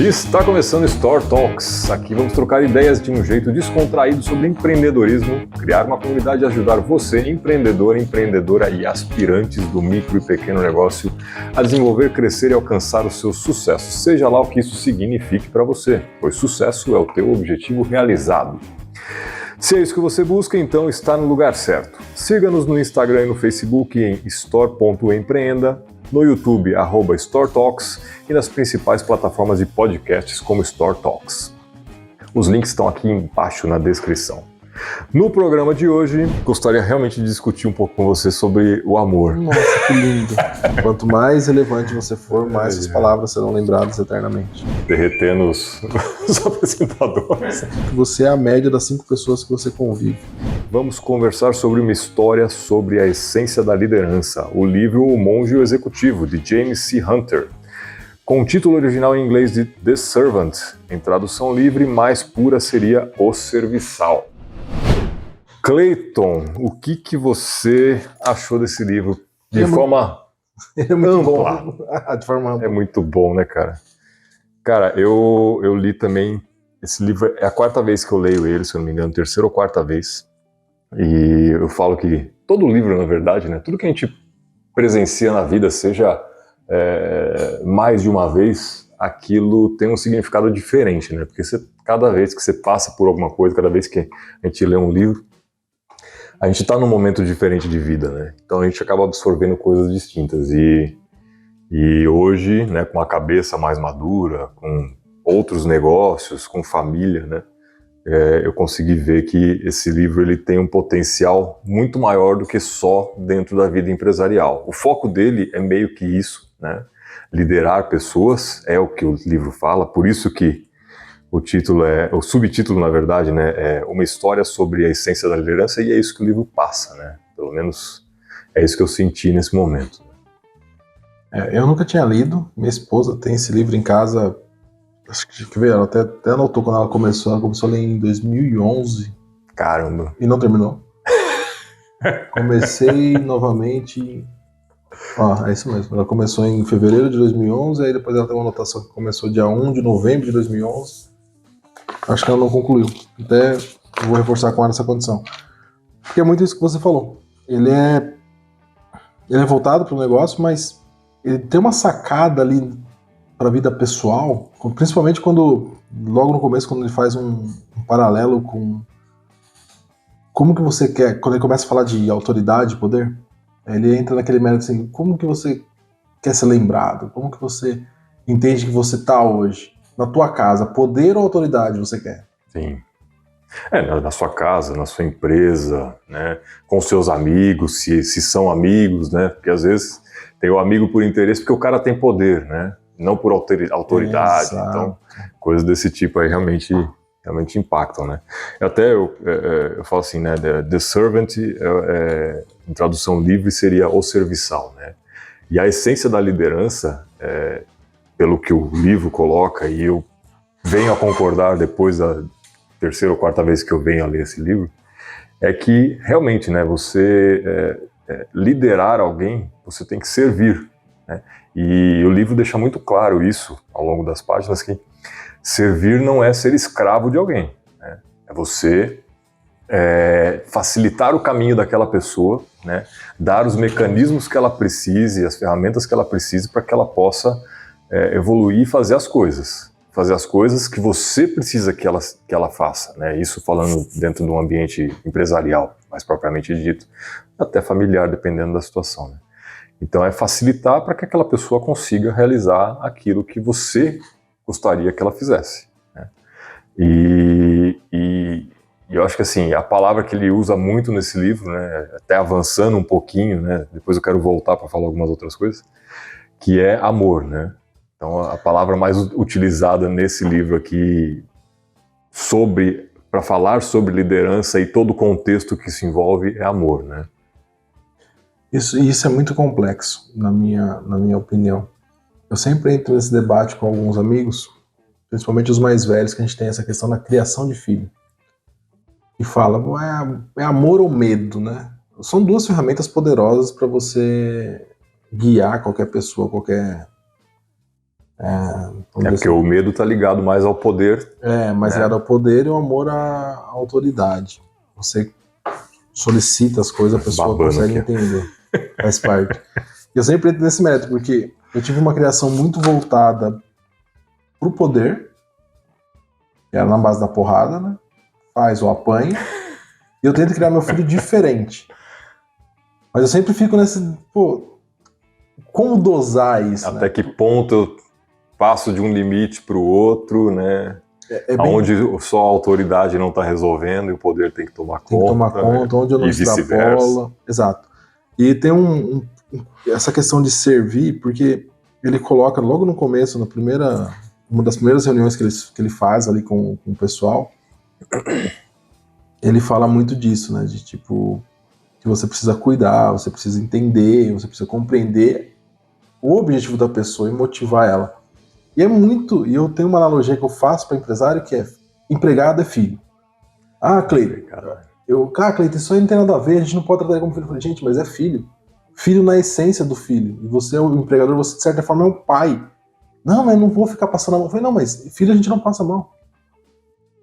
Está começando Store Talks. Aqui vamos trocar ideias de um jeito descontraído sobre empreendedorismo, criar uma comunidade e ajudar você, empreendedor, empreendedora e aspirantes do micro e pequeno negócio a desenvolver, crescer e alcançar o seu sucesso, seja lá o que isso signifique para você, pois sucesso é o teu objetivo realizado. Se é isso que você busca, então está no lugar certo. Siga-nos no Instagram e no Facebook em store.empreenda, no YouTube, @StoreTalks e nas principais plataformas de podcasts como Store Talks. Os links estão aqui embaixo na descrição. No programa de hoje, gostaria realmente de discutir um pouco com você sobre o amor. Nossa, que lindo. Quanto mais relevante você for, mais as palavras serão lembradas eternamente. Derretendo os apresentadores. Você é a média das 5 pessoas que você convive. Vamos conversar sobre uma história sobre a essência da liderança, o livro O Monge e o Executivo, de James C. Hunter, com o título original em inglês de The Servant. Em tradução livre, mais pura seria O Serviçal. Clayton, o que você achou desse livro de forma ampla? De forma ampla. É muito bom, né, cara? Cara, eu li também, esse livro é a 4ª vez que eu leio ele, se eu não me engano, 3ª ou 4ª vez. E eu falo que todo livro, na verdade, né, tudo que a gente presencia na vida, seja mais de uma vez, aquilo tem um significado diferente, né? Porque cada vez que você passa por alguma coisa, cada vez que a gente lê um livro, a gente está num momento diferente de vida, né? Então a gente acaba absorvendo coisas distintas. E hoje, né, com a cabeça mais madura, com outros negócios, com família, né, eu consegui ver que esse livro ele tem um potencial muito maior do que só dentro da vida empresarial. O foco dele é meio que isso, né? Liderar pessoas é o que o livro fala, por isso que o subtítulo, na verdade, né, é uma história sobre a essência da liderança, e é isso que o livro passa, né? Pelo menos é isso que eu senti nesse momento. Eu nunca tinha lido, minha esposa tem esse livro em casa, acho que ela até anotou quando ela começou a ler em 2011. Caramba! E não terminou. Comecei novamente... é isso mesmo, ela começou em fevereiro de 2011, aí depois ela tem uma anotação que começou dia 1 de novembro de 2011. Acho que ela não concluiu. Até vou reforçar com ela essa condição. Porque é muito isso que você falou. Ele é voltado para o negócio, mas ele tem uma sacada ali para a vida pessoal, principalmente logo no começo, quando ele faz um paralelo com como que você quer, quando ele começa a falar de autoridade e poder, ele entra naquele mérito assim, como que você quer ser lembrado? Como que você entende que você está hoje? Na tua casa, poder ou autoridade você quer? Sim. Na sua casa, na sua empresa, né? Com seus amigos, se são amigos, né? Porque às vezes tem o amigo por interesse porque o cara tem poder, né? Não por autoridade. Exato. Então, coisas desse tipo aí realmente impactam, né? Eu falo assim, né? The Servant, em tradução livre, seria o serviçal, né? E a essência da liderança, pelo que o livro coloca, e eu venho a concordar depois da 3ª ou 4ª vez que eu venho a ler esse livro, é que realmente, né, você liderar alguém, você tem que servir, né? E o livro deixa muito claro isso ao longo das páginas, que servir não é ser escravo de alguém, né? É você facilitar o caminho daquela pessoa, né? Dar os mecanismos que ela precise, as ferramentas que ela precise para que ela possa evoluir e fazer as coisas que você precisa que ela faça, né? Isso falando dentro de um ambiente empresarial, mais propriamente dito, até familiar, dependendo da situação, né? Então é facilitar para que aquela pessoa consiga realizar aquilo que você gostaria que ela fizesse, né? E eu acho que assim, a palavra que ele usa muito nesse livro, né, até avançando um pouquinho, né, depois eu quero voltar para falar algumas outras coisas, que é amor, né? Então a palavra mais utilizada nesse livro aqui para falar sobre liderança e todo o contexto que se envolve é amor, né? Isso é muito complexo, na minha opinião. Eu sempre entro nesse debate com alguns amigos, principalmente os mais velhos, que a gente tem essa questão da criação de filho. E fala, é amor ou medo, né? São 2 ferramentas poderosas para você guiar qualquer pessoa, qualquer Porque o medo tá ligado mais ao poder. Mais ligado ao poder e o amor à autoridade. Você solicita as coisas, a pessoa consegue entender. Faz parte. Eu sempre entro nesse método, porque eu tive uma criação muito voltada pro poder, que era na base da porrada, né? Faz ou apanha. E eu tento criar meu filho diferente. Mas eu sempre fico nesse... como dosar isso? Até que ponto eu passo de um limite pro outro, né? Onde só a autoridade não está resolvendo e o poder tem que tomar conta. Tem que tomar conta, onde eu não extrapola. Exato. E tem essa questão de servir, porque ele coloca logo no começo, uma das primeiras reuniões que ele faz ali com o pessoal, ele fala muito disso, né? De tipo, que você precisa cuidar, você precisa entender, você precisa compreender o objetivo da pessoa e motivar ela. E eu tenho uma analogia que eu faço para empresário, que é empregado é filho. Cleiton, Cleiton, isso aí não tem nada a ver, a gente não pode tratar ele como filho. Eu falei, gente, mas é filho. Filho na essência do filho. E você, o empregador, você de certa forma é um pai. Não, mas não vou ficar passando a mão. Eu falei, não, mas filho a gente não passa a mão.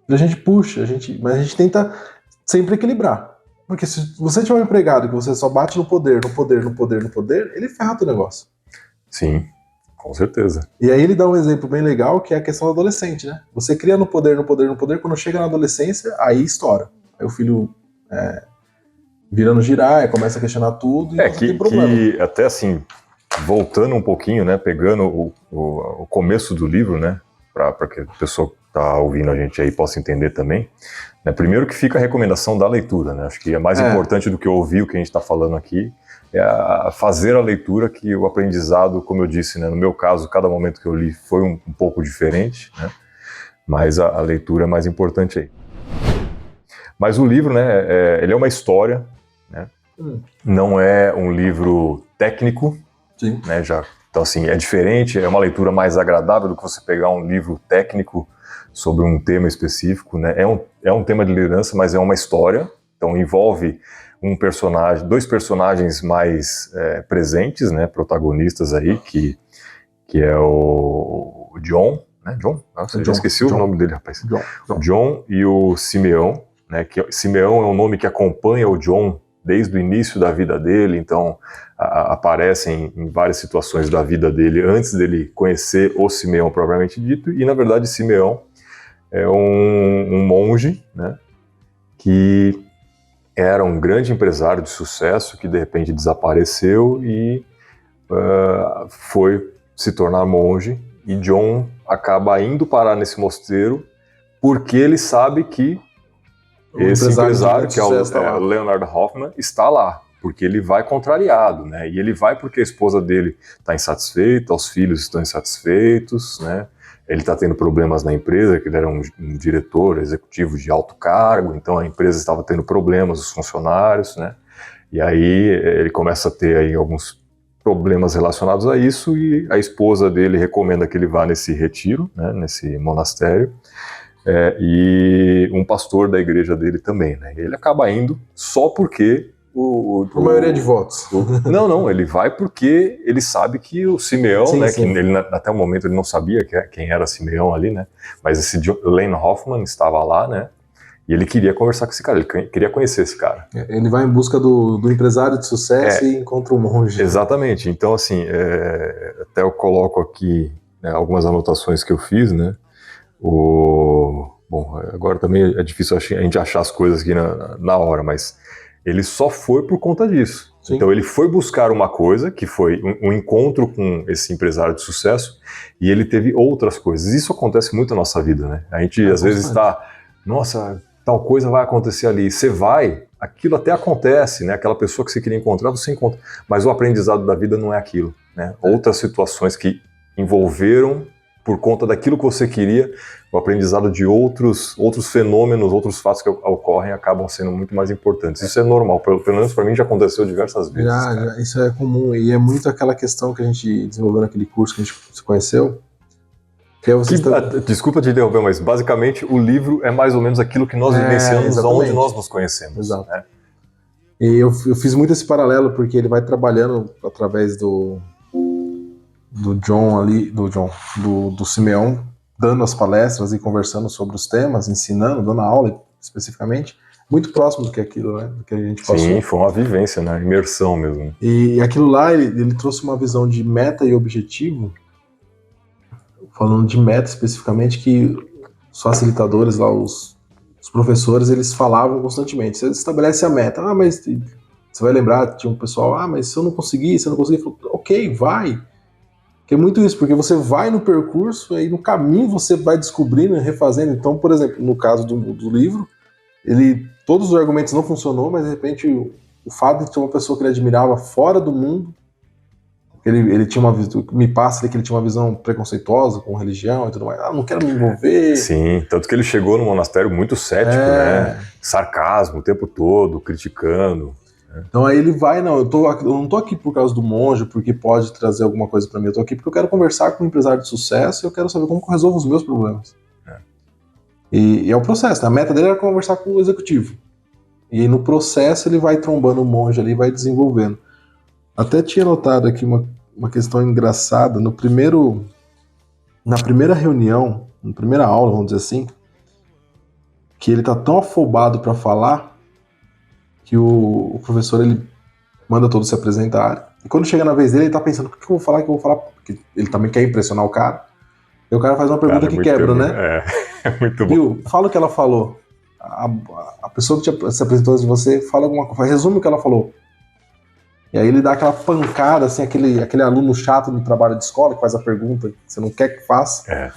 Filho a gente puxa, mas a gente tenta sempre equilibrar. Porque se você tiver um empregado que você só bate no poder, ele ferra o teu negócio. Sim, com certeza. E aí ele dá um exemplo bem legal, que é a questão do adolescente, né? Você cria no poder, quando chega na adolescência, aí estoura. Aí o filho vira no giraia, começa a questionar tudo e tem problema. Que até assim, voltando um pouquinho, né, pegando o começo do livro, né, para que a pessoa que está ouvindo a gente aí possa entender também, né, primeiro que fica a recomendação da leitura, né, acho que é mais importante do que ouvir o que a gente está falando aqui, é fazer a leitura, que o aprendizado, como eu disse, né, no meu caso, cada momento que eu li foi um pouco diferente, né, mas a leitura é mais importante aí. Mas o livro, né, ele é uma história, né, não é um livro técnico, sim, né, então assim, é diferente, é uma leitura mais agradável do que você pegar um livro técnico sobre um tema específico, né, é um tema de liderança, mas é uma história, então envolve dois personagens mais presentes, né, protagonistas aí, que é o John, né, John? Nossa, eu já esqueci o nome dele, rapaz. John e o Simeão, né, que Simeão é um nome que acompanha o John desde o início da vida dele, então aparecem em várias situações da vida dele antes dele conhecer o Simeão propriamente dito, e na verdade Simeão é um monge, né, que era um grande empresário de sucesso que de repente desapareceu e foi se tornar monge, e John acaba indo parar nesse mosteiro porque ele sabe que esse empresário, que é o Leonard Hoffman, está lá, porque ele vai contrariado, né? E ele vai porque a esposa dele está insatisfeita, os filhos estão insatisfeitos, né? Ele está tendo problemas na empresa, que ele era um diretor executivo de alto cargo, então a empresa estava tendo problemas, os funcionários, né? E aí ele começa a ter aí alguns problemas relacionados a isso, e a esposa dele recomenda que ele vá nesse retiro, né? Nesse monastério. E um pastor da igreja dele também, né? Ele acaba indo só porque a maioria de votos. Não, ele vai porque ele sabe que o Simeão, sim, né? Sim. Que ele, até o momento ele não sabia quem era Simeão ali, né? Mas esse Lane Hoffman estava lá, né? E ele queria conversar com esse cara, ele queria conhecer esse cara. Ele vai em busca do empresário de sucesso e encontra um monge. Exatamente. Então, assim, até eu coloco aqui, né, algumas anotações que eu fiz, né? Bom, agora também é difícil a gente achar as coisas aqui na hora, mas ele só foi por conta disso. Sim. Então ele foi buscar uma coisa, que foi um encontro com esse empresário de sucesso, e ele teve outras coisas. Isso acontece muito na nossa vida, né? A gente às vezes está, nossa, tal coisa vai acontecer ali. Você vai, aquilo até acontece, né? Aquela pessoa que você queria encontrar, você encontra. Mas o aprendizado da vida não é aquilo, né? Outras situações que envolveram, por conta daquilo que você queria, o aprendizado de outros fenômenos, outros fatos que ocorrem acabam sendo muito mais importantes. Isso é normal, pelo menos para mim já aconteceu diversas vezes. Já, isso é comum, e é muito aquela questão que a gente desenvolveu naquele curso que a gente se conheceu. Desculpa te interromper, mas basicamente o livro é mais ou menos aquilo que nós vivenciamos, onde nós nos conhecemos. Exato. Né? E eu fiz muito esse paralelo, porque ele vai trabalhando através do John ali, do Simeão, dando as palestras e conversando sobre os temas, ensinando, dando aula especificamente, muito próximo do que aquilo, né, do que a gente passou. Sim, foi uma vivência, né? Imersão mesmo. E aquilo lá, ele trouxe uma visão de meta e objetivo, falando de meta especificamente, que os facilitadores lá, os professores, eles falavam constantemente. Você estabelece a meta, mas você vai lembrar, tinha um pessoal, mas se eu não conseguir, ok, vai. Que é muito isso, porque você vai no percurso, aí no caminho você vai descobrindo e refazendo. Então, por exemplo, no caso do livro, todos os argumentos não funcionou, mas de repente o fato de ter uma pessoa que ele admirava fora do mundo, ele tinha uma visão, me passa que ele tinha uma visão preconceituosa com religião e tudo mais. Não quero me envolver. Sim, tanto que ele chegou no monastério muito cético, né? Sarcasmo o tempo todo, criticando. Então aí ele vai, eu não tô aqui por causa do monge, porque pode trazer alguma coisa para mim, eu tô aqui porque eu quero conversar com um empresário de sucesso e eu quero saber como que eu resolvo os meus problemas. E é o processo, né? A meta dele era conversar com o executivo. E aí no processo ele vai trombando o monge ali, vai desenvolvendo. Até tinha notado aqui uma questão engraçada, na primeira reunião, na primeira aula, vamos dizer assim, que ele tá tão afobado para falar que o professor ele manda todos se apresentarem. E quando chega na vez dele, ele tá pensando: o que eu vou falar, Porque ele também quer impressionar o cara. E o cara faz uma pergunta que quebra, né? É muito bom. Viu? Fala o que ela falou. A pessoa que se apresentou antes de você fala alguma coisa, resume o que ela falou. E aí ele dá aquela pancada, assim, aquele aluno chato do trabalho de escola que faz a pergunta que você não quer que faça.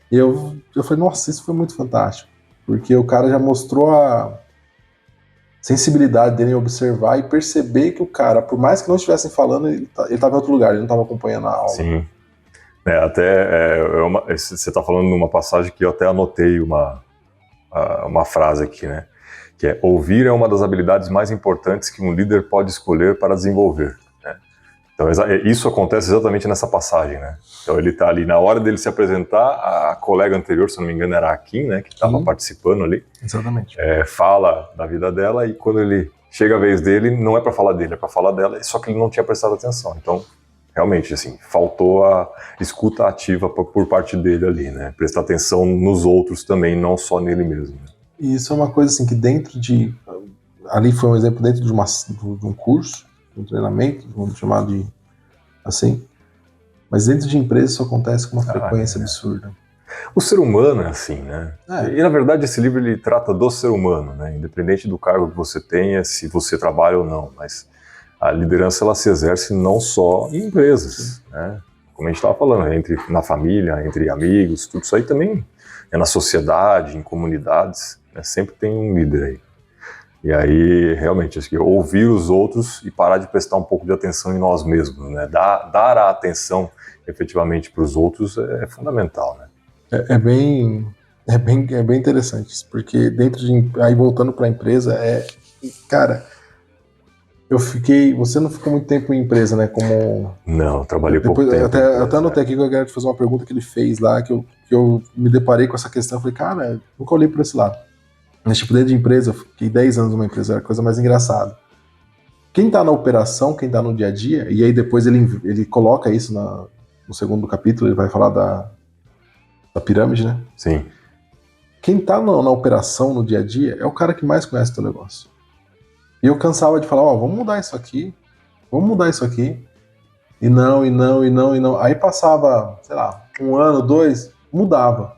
E eu falei: nossa, isso foi muito fantástico. Porque o cara já mostrou a sensibilidade dele em observar e perceber que o cara, por mais que não estivessem falando, ele estava em outro lugar, ele não estava acompanhando a aula. Sim. Você está falando numa passagem que eu até anotei uma frase aqui, né? Que é: ouvir é uma das habilidades mais importantes que um líder pode escolher para desenvolver. Né? Então isso acontece exatamente nessa passagem, né? Então ele está ali, na hora dele se apresentar, a colega anterior, se não me engano era a Kim, né? Que estava participando ali. Exatamente. Fala da vida dela, e quando ele chega a vez dele, não é para falar dele, é para falar dela, só que ele não tinha prestado atenção. Então, realmente, assim, faltou a escuta ativa por parte dele ali, né? Prestar atenção nos outros também, não só nele mesmo. E isso é uma coisa assim que ali foi um exemplo dentro de um curso, de um treinamento, vamos chamar de assim, mas dentro de empresas isso acontece com uma frequência absurda. O ser humano é assim, né? E na verdade esse livro ele trata do ser humano, né? Independente do cargo que você tenha, se você trabalha ou não, mas a liderança ela se exerce não só em empresas, né? Como a gente estava falando, na família, entre amigos, tudo isso aí também é na sociedade, em comunidades, né? Sempre tem um líder aí. E aí, realmente, acho que ouvir os outros e parar de prestar um pouco de atenção em nós mesmos, né? Dar a atenção efetivamente para os outros é fundamental, né? É bem interessante isso, porque aí voltando para a empresa, cara, você não ficou muito tempo em empresa, né, Não, eu trabalhei pouco tempo. Até anotei aqui que eu quero te fazer uma pergunta que ele fez lá, que eu me deparei com essa questão, eu falei: cara, nunca olhei por esse lado. Mas tipo, dentro de empresa, eu fiquei 10 anos numa empresa, era a coisa mais engraçada. Quem tá na operação, quem tá no dia a dia, e aí depois ele coloca isso no segundo capítulo, ele vai falar da pirâmide, né? Sim. Quem tá na operação, no dia a dia, é o cara que mais conhece o teu negócio. E eu cansava de falar: vamos mudar isso aqui. E não. Aí passava, sei lá, 1 ano, 2, mudava.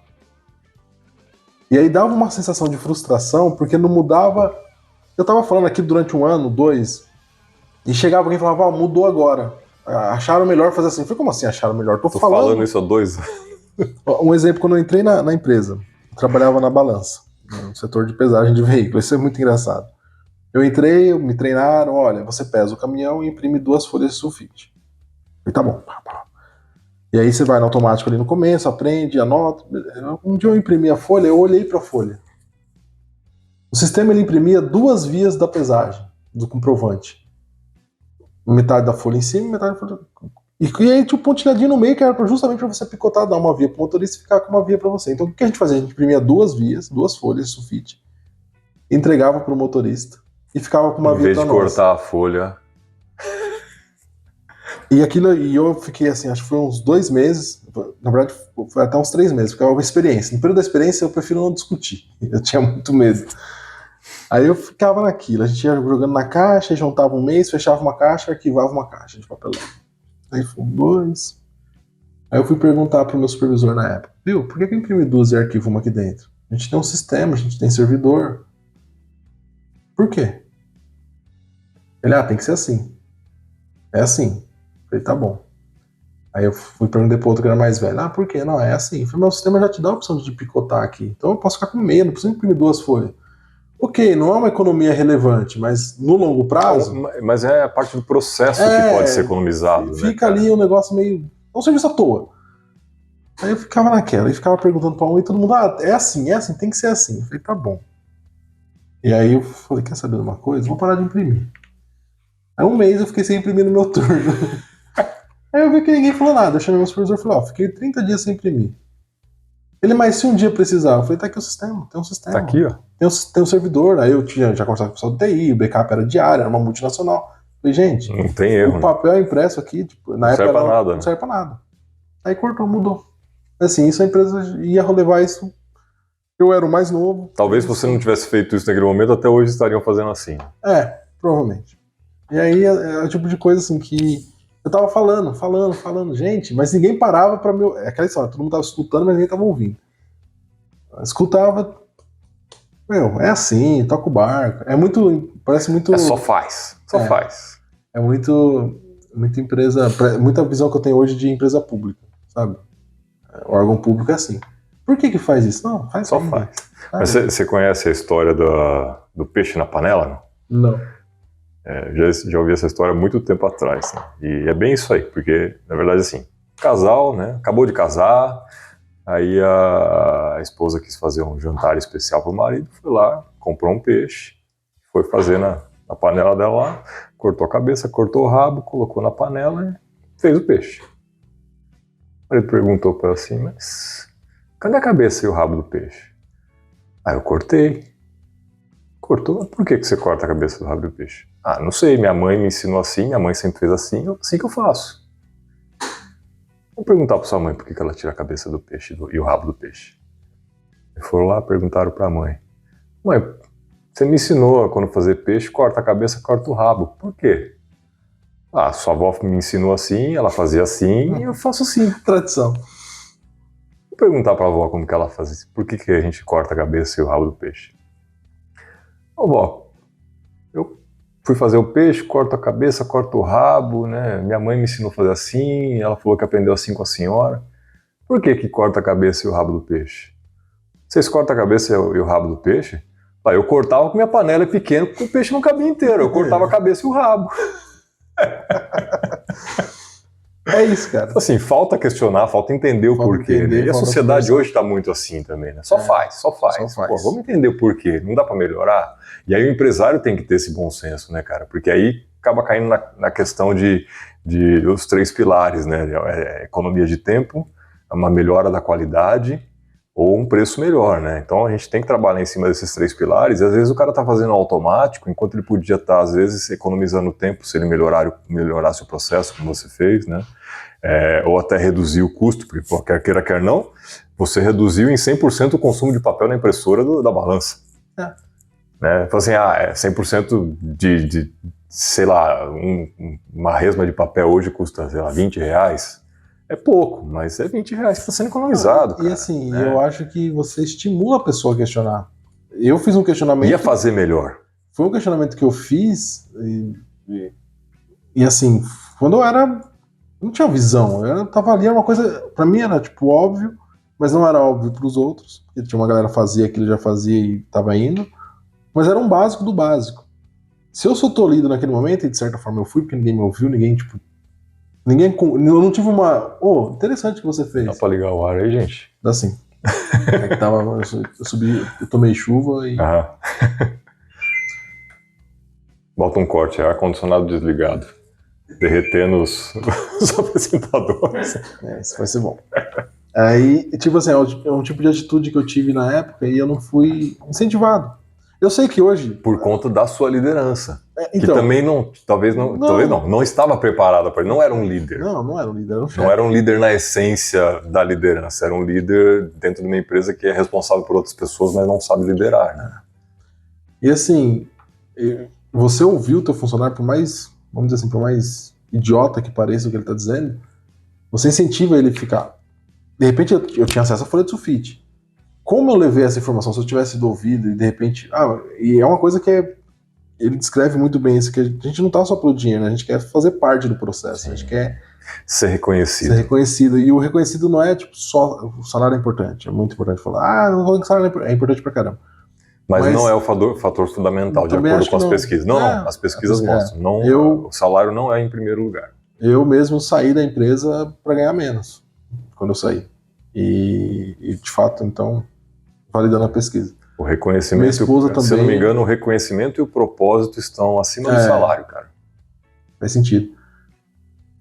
E aí dava uma sensação de frustração, porque não mudava. Eu tava falando aqui durante 1 ano, 2, e chegava alguém e falava: mudou agora. Acharam melhor fazer assim. Eu falei: como assim acharam melhor? Tô falando isso há 2 anos. Um exemplo, quando eu entrei na empresa, eu trabalhava na balança, no setor de pesagem de veículos. Isso é muito engraçado. Eu entrei, me treinaram: olha, você pesa o caminhão e imprime 2 folhas de sulfite. Eu falei: tá bom. E aí você vai no automático ali no começo, aprende, anota. Um dia eu imprimi a folha, eu olhei para a folha. O sistema ele imprimia 2 vias da pesagem, do comprovante. Metade da folha em cima, metade da folha... E aí tinha um pontilhadinho no meio que era justamente para você picotar, dar uma via para o motorista e ficar com uma via para você. Então o que a gente fazia? A gente imprimia 2 vias, 2 folhas de sulfite, entregava para o motorista e ficava com uma via para nós. Em vez de cortar a folha... E eu fiquei assim, acho que foi uns 2 meses, na verdade foi até uns 3 meses, porque é uma experiência. No período da experiência eu prefiro não discutir, eu tinha muito medo. Aí eu ficava naquilo, a gente ia jogando na caixa, juntava um mês, fechava uma caixa, arquivava uma caixa de papelão. Aí foi 2. Aí eu fui perguntar pro meu supervisor na época, viu, por que eu imprimi 2 e arquivo uma aqui dentro? A gente tem um sistema, a gente tem servidor. Por quê? Ele, tem que ser assim. É assim. Eu falei, tá bom. Aí eu fui perguntar pro outro que era mais velho, por quê? Não, é assim. Eu falei, meu sistema já te dá a opção de picotar aqui. Então eu posso ficar com meia, não preciso imprimir 2 folhas. Ok, não é uma economia relevante, mas no longo prazo... Mas é a parte do processo que pode ser economizado. Fica, né, ali um negócio meio... É um serviço à toa. Aí eu ficava naquela, e ficava perguntando pra um e todo mundo, é assim, tem que ser assim. Eu falei, tá bom. E aí eu falei, quer saber de uma coisa? Vou parar de imprimir. Aí 1 mês eu fiquei sem imprimir no meu turno. Aí eu vi que ninguém falou nada. Eu chamei meu supervisor e falei, fiquei 30 dias sem imprimir. Ele, mas se um dia precisar? Eu falei, tá aqui o sistema, tem um sistema. Tá aqui, ó. Tem um servidor. Aí eu tinha já conversado com o pessoal do TI, o backup era diário, era uma multinacional. Eu falei, gente, não tem erro, o papel impresso aqui, tipo, na época não serve pra nada. Aí cortou, mudou. Assim, isso a empresa ia levar isso. Eu era o mais novo. Talvez se você não tivesse feito isso naquele momento, até hoje estariam fazendo assim. Provavelmente. E aí é o tipo de coisa assim que eu tava falando, gente, mas ninguém parava pra meu. É aquela história, todo mundo tava escutando, mas ninguém tava ouvindo. Eu escutava. É assim, toca o barco. É muito. Parece muito. Só faz. É muita empresa. Muita visão que eu tenho hoje de empresa pública, sabe? O órgão público é assim. Por que faz isso? Não, faz só faz. Mas você conhece a história do peixe na panela? Não. Já ouvi essa história há muito tempo atrás. Né? E é bem isso aí, porque, na verdade, assim, casal, né? Acabou de casar, aí a esposa quis fazer um jantar especial pro marido, foi lá, comprou um peixe, foi fazer na panela dela lá, cortou a cabeça, cortou o rabo, colocou na panela e fez o peixe. O marido perguntou para ela assim, mas cadê a cabeça e o rabo do peixe? Aí eu cortei. Cortou? Por que você corta a cabeça do rabo do peixe? Não sei, minha mãe me ensinou assim, minha mãe sempre fez assim, assim que eu faço. Vou perguntar para sua mãe por que ela tira a cabeça do peixe e o rabo do peixe. E foram lá, perguntaram para a mãe. Mãe, você me ensinou quando fazer peixe, corta a cabeça, corta o rabo. Por quê? Sua avó me ensinou assim, ela fazia assim, e eu faço assim. Tradição. Vou perguntar para a avó como que ela fazia. Por que a gente corta a cabeça e o rabo do peixe? Vó, eu fui fazer o peixe, corto a cabeça, corto o rabo, né? Minha mãe me ensinou a fazer assim, ela falou que aprendeu assim com a senhora. Por que corta a cabeça e o rabo do peixe? Vocês cortam a cabeça e o rabo do peixe? Eu cortava com minha panela pequena, porque o peixe não cabia inteiro. Eu cortava a cabeça e o rabo. É isso, cara. Assim, falta questionar, falta entender o porquê. Né? E a sociedade hoje está muito assim também, né? Só faz. Pô, vamos entender o porquê. Não dá para melhorar? E aí o empresário tem que ter esse bom senso, né, cara? Porque aí acaba caindo na questão de os 3 pilares, né? Economia de tempo, uma melhora da qualidade ou um preço melhor, né? Então a gente tem que trabalhar em cima desses 3 pilares, e às vezes o cara tá fazendo automático, enquanto ele podia estar, às vezes, economizando tempo se ele melhorasse o processo, como você fez, né? Ou até reduzir o custo, porque pô, quer queira, quer não, você reduziu em 100% o consumo de papel na impressora da balança. Né? Fala assim, 100% de sei lá, uma resma de papel hoje custa, sei lá, R$20. É pouco, mas é R$20 que está sendo economizado. E assim, eu acho que você estimula a pessoa a questionar. Eu fiz um questionamento... Ia fazer melhor. Foi um questionamento que eu fiz e assim, quando eu não tinha visão, eu tava ali, era uma coisa, pra mim era tipo óbvio, mas não era óbvio pros outros, porque tinha uma galera que fazia aquilo, já fazia e tava indo, mas era um básico do básico. Se eu sou tolhido naquele momento, e de certa forma eu fui, porque ninguém me ouviu, eu não tive uma... interessante que você fez. Dá pra ligar o ar aí, gente? Dá sim. É que eu subi, eu tomei chuva e... Bota um corte, ar-condicionado desligado. Derretendo os apresentadores. Isso vai ser bom. Aí, tipo assim, é um tipo de atitude que eu tive na época e eu não fui incentivado. Eu sei que hoje... Por conta da sua liderança. Que também não, talvez não estava preparada para ele, não era um líder. Não era um líder, era um chefe. Não era um líder na essência da liderança, era um líder dentro de uma empresa que é responsável por outras pessoas, mas não sabe liderar, né? E assim, você ouviu o teu funcionário, por mais, vamos dizer assim, por mais idiota que pareça o que ele está dizendo, você incentiva ele a ficar. De repente eu tinha acesso à folha de sulfite. Como eu levei essa informação? Se eu tivesse sido ouvido e de repente... e é uma coisa que ele descreve muito bem isso, que a gente não tá só pelo dinheiro, né? A gente quer fazer parte do processo, Sim. A gente quer ser reconhecido. Ser reconhecido. E o reconhecido não é tipo só o salário é importante, é muito importante falar, não vou que o salário é importante pra caramba. Mas não é o fator fundamental, de acordo com as pesquisas. Não, as pesquisas mostram. O salário não é em primeiro lugar. Eu mesmo saí da empresa para ganhar menos, quando eu saí. E de fato, então, validando a pesquisa. O reconhecimento, minha esposa também, se eu não me engano, o reconhecimento e o propósito estão acima do salário, cara. Faz sentido.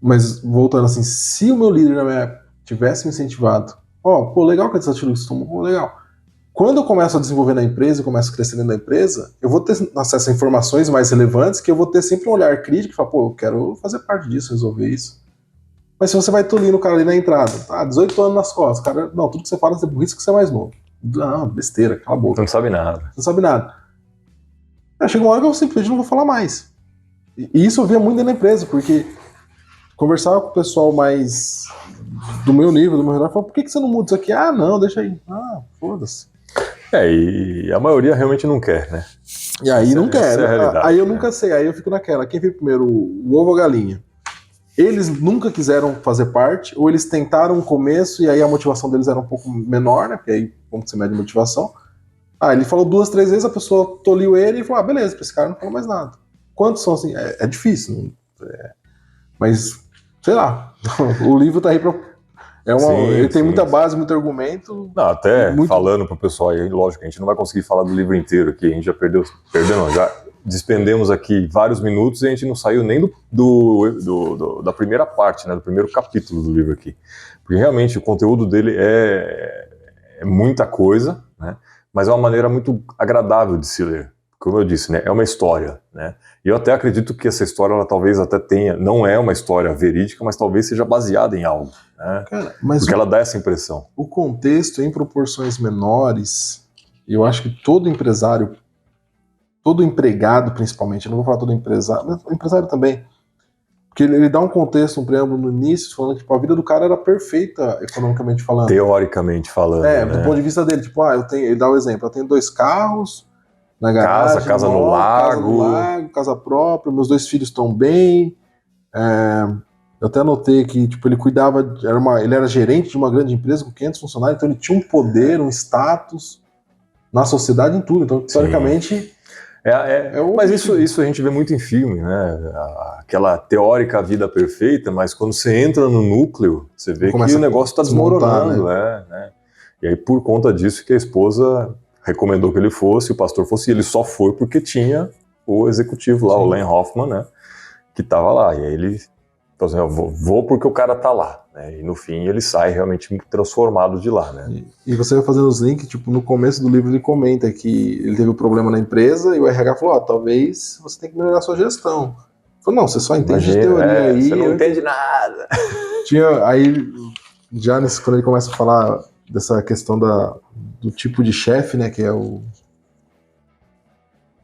Mas, voltando assim, se o meu líder na minha época tivesse me incentivado, legal que a desafio que tomou, legal. Quando eu começo a desenvolver na empresa, eu começo a crescer dentro da empresa, eu vou ter acesso a informações mais relevantes, que eu vou ter sempre um olhar crítico e falar, eu quero fazer parte disso, resolver isso. Mas se você vai tolindo o cara ali na entrada, 18 anos nas costas, cara, não, tudo que você fala é por isso que você é mais novo. Não, besteira, cala a boca. Não sabe nada. Não sabe nada. Chega uma hora que eu simplesmente não vou falar mais. E isso eu via muito dentro da empresa, porque conversava com o pessoal mais do meu nível, do meu redor, falava, por que você não muda isso aqui? Não, deixa aí. Foda-se. E a maioria realmente não quer, né? E aí não quer. Aí eu né? nunca sei, aí eu fico naquela, quem veio primeiro, o ovo ou a galinha? Eles nunca quiseram fazer parte, ou eles tentaram no começo e aí a motivação deles era um pouco menor, né? Porque aí, como você mede a motivação? Ele falou 2, 3 vezes, a pessoa toliu ele e falou, beleza, pra esse cara não falou mais nada. Quantos são assim? É difícil, mas, sei lá, o livro tá aí pra... ele tem muita base, muito argumento. Não, até falando pro pessoal aí, lógico, a gente não vai conseguir falar do livro inteiro aqui, a gente já já despendemos aqui vários minutos e a gente não saiu nem da primeira parte, né, do primeiro capítulo do livro aqui. Porque realmente o conteúdo dele é muita coisa, né, mas é uma maneira muito agradável de se ler. Como eu disse, né, é uma história, né? E eu até acredito que essa história, ela talvez até tenha, não é uma história verídica, mas talvez seja baseada em algo, né? Cara, mas porque ela dá essa impressão. O contexto em proporções menores, eu acho que todo empresário, todo empregado principalmente, eu não vou falar todo empresário, mas o empresário também, porque ele dá um contexto, um preâmbulo no início, falando que a vida do cara era perfeita, economicamente falando. Teoricamente falando, né? Do ponto de vista dele, tipo, ele dá o exemplo, eu tenho 2 carros, na garagem, casa no lago, casa própria, meus 2 filhos estão bem. Eu até anotei que tipo, ele cuidava, ele era gerente de uma grande empresa com 500 funcionários, então ele tinha um poder, um status na sociedade em tudo. Então, teoricamente... mas isso a gente vê muito em filme, né? Aquela teórica vida perfeita, mas quando você entra no núcleo, você vê que o negócio está desmoronando. Né? E aí, por conta disso, que a esposa recomendou que ele fosse, o pastor fosse, e ele só foi porque tinha o executivo lá, o Len Hoffman, né, que estava lá, e aí ele falou assim, eu vou porque o cara tá lá, né, e no fim ele sai realmente transformado de lá, né. E você vai fazendo os links, tipo, no começo do livro ele comenta que ele teve um problema na empresa, e o RH falou, talvez você tenha que melhorar a sua gestão. Falou, não, você só entende de teoria aí. Você não entende nada. Aí, já quando ele começa a falar dessa questão do tipo de chefe, né, que é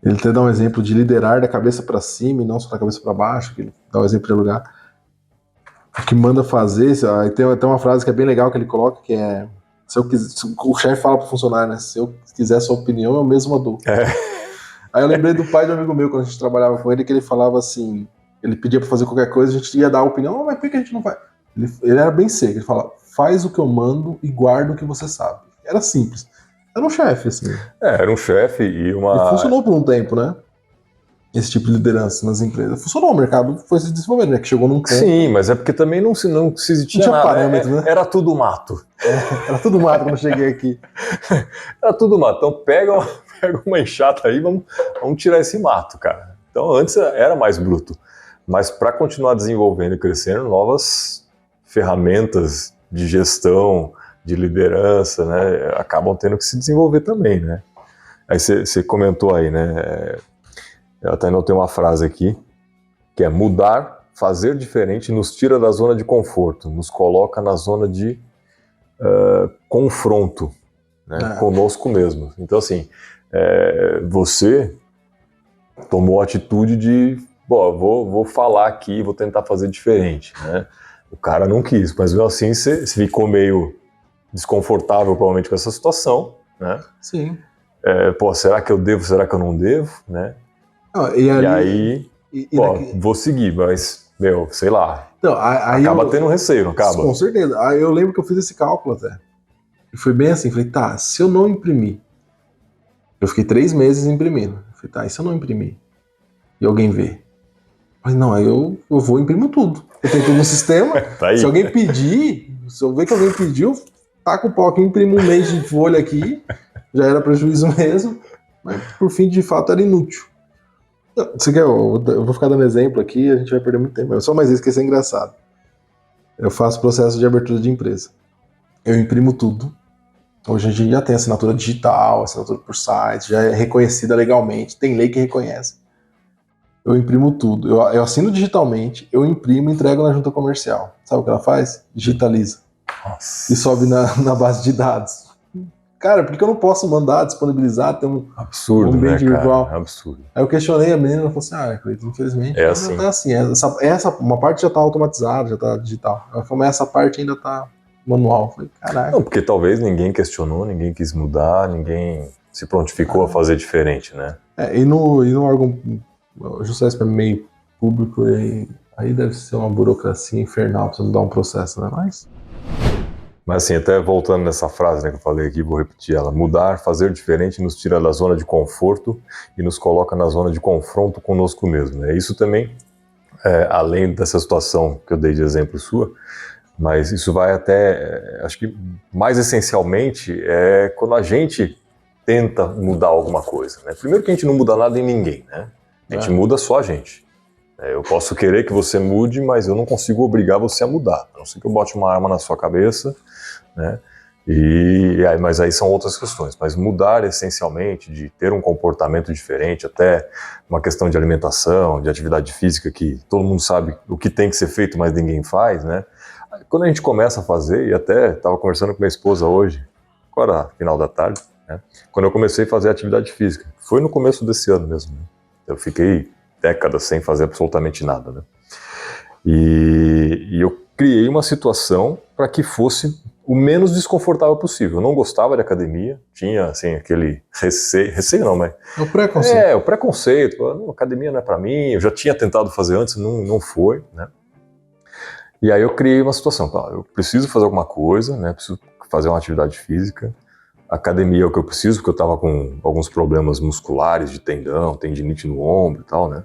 ele até dá um exemplo de liderar da cabeça para cima e não só da cabeça para baixo, que ele dá um exemplo de lugar o que manda fazer. Aí tem até uma frase que é bem legal que ele coloca, que é o chefe fala pro funcionário, né, se eu quiser sua opinião, eu mesmo a dou. Aí eu lembrei do pai de um amigo meu, quando a gente trabalhava com ele, que ele falava assim, ele pedia para fazer qualquer coisa, a gente ia dar a opinião, mas por que a gente não faz? Ele era bem seco, ele falava, faz o que eu mando e guarda o que você sabe. Era simples. Era um chefe, assim. Era um chefe e uma... E funcionou por um tempo, né? Esse tipo de liderança nas empresas. Funcionou, o mercado foi se desenvolvendo, né? Que chegou num ponto... Sim, mas é porque também não tinha nada. Parâmetro, né? Era tudo mato. Era tudo mato quando eu cheguei aqui. Era tudo mato. Então pega uma enxada aí, vamos tirar esse mato, cara. Então antes era mais bruto. Mas para continuar desenvolvendo e crescendo, novas ferramentas de gestão, de liderança, né, acabam tendo que se desenvolver também, né. Aí você comentou aí, né, Eu até anotei uma frase aqui, que é: mudar, fazer diferente nos tira da zona de conforto, nos coloca na zona de confronto, né, conosco mesmo. Então, assim, você tomou a atitude de, vou falar aqui, vou tentar fazer diferente, né? O cara não quis, mas mesmo assim você ficou meio desconfortável provavelmente com essa situação, né? Sim. Será que eu devo, será que eu não devo, né? E aí, vou seguir, mas, sei lá, então, aí acaba tendo receio, não acaba? Com certeza. Aí eu lembro que eu fiz esse cálculo até. E foi bem assim, falei, tá, se eu não imprimir, eu fiquei 3 meses imprimindo. Falei, tá, e se eu não imprimir? E alguém vê? Mas não, aí eu vou e imprimo tudo. Eu tenho tudo no sistema. Tá aí. Se alguém pedir, se eu ver que alguém pediu, taca o pau aqui, imprimo um mês de folha aqui, já era prejuízo mesmo, mas por fim, de fato, era inútil. Você quer, eu vou ficar dando exemplo aqui, a gente vai perder muito tempo. Só mais isso que isso é engraçado. Eu faço processo de abertura de empresa. Eu imprimo tudo. Hoje a gente já tem assinatura digital, assinatura por site, já é reconhecida legalmente, tem lei que reconhece. Eu imprimo tudo. Eu assino digitalmente, eu imprimo e entrego na junta comercial. Sabe o que ela faz? Digitaliza. Nossa. E sobe na base de dados. Cara, por que eu não posso mandar, disponibilizar, ter um ambiente virtual? Cara? Absurdo. Aí eu questionei a menina, ela falou assim, Cleiton, infelizmente assim. Tá assim. Uma parte já tá automatizada, já tá digital. Ela falou, mas essa parte ainda tá manual. Eu falei, caraca. Não, porque talvez ninguém questionou, ninguém quis mudar, ninguém se prontificou a fazer diferente, né? E no órgão, o Juscelp é meio público, e aí deve ser uma burocracia infernal pra você mudar um processo, né? Mas assim, até voltando nessa frase, né, que eu falei aqui, vou repetir ela: mudar, fazer diferente nos tira da zona de conforto e nos coloca na zona de confronto conosco mesmo, né? Isso também, além dessa situação que eu dei de exemplo sua, mas isso vai até, acho que mais essencialmente, é quando a gente tenta mudar alguma coisa, né? Primeiro que a gente não muda nada em ninguém, né? A gente muda só a gente. Eu posso querer que você mude, mas eu não consigo obrigar você a mudar. A não ser que eu bote uma arma na sua cabeça, né? Mas aí são outras questões. Mas mudar essencialmente, de ter um comportamento diferente, até uma questão de alimentação, de atividade física, que todo mundo sabe o que tem que ser feito, mas ninguém faz, né? Quando a gente começa a fazer, e até estava conversando com minha esposa hoje, agora final da tarde, né? Quando eu comecei a fazer atividade física, foi no começo desse ano mesmo, né? Eu fiquei décadas sem fazer absolutamente nada, né? E eu criei uma situação para que fosse o menos desconfortável possível. Eu não gostava de academia, tinha assim aquele receio não, mas o preconceito. O preconceito, academia não é para mim. Eu já tinha tentado fazer antes, não foi, né? E aí eu criei uma situação, eu preciso fazer alguma coisa, né? Preciso fazer uma atividade física. Academia é o que eu preciso, porque eu estava com alguns problemas musculares, de tendão, tendinite no ombro e tal, né?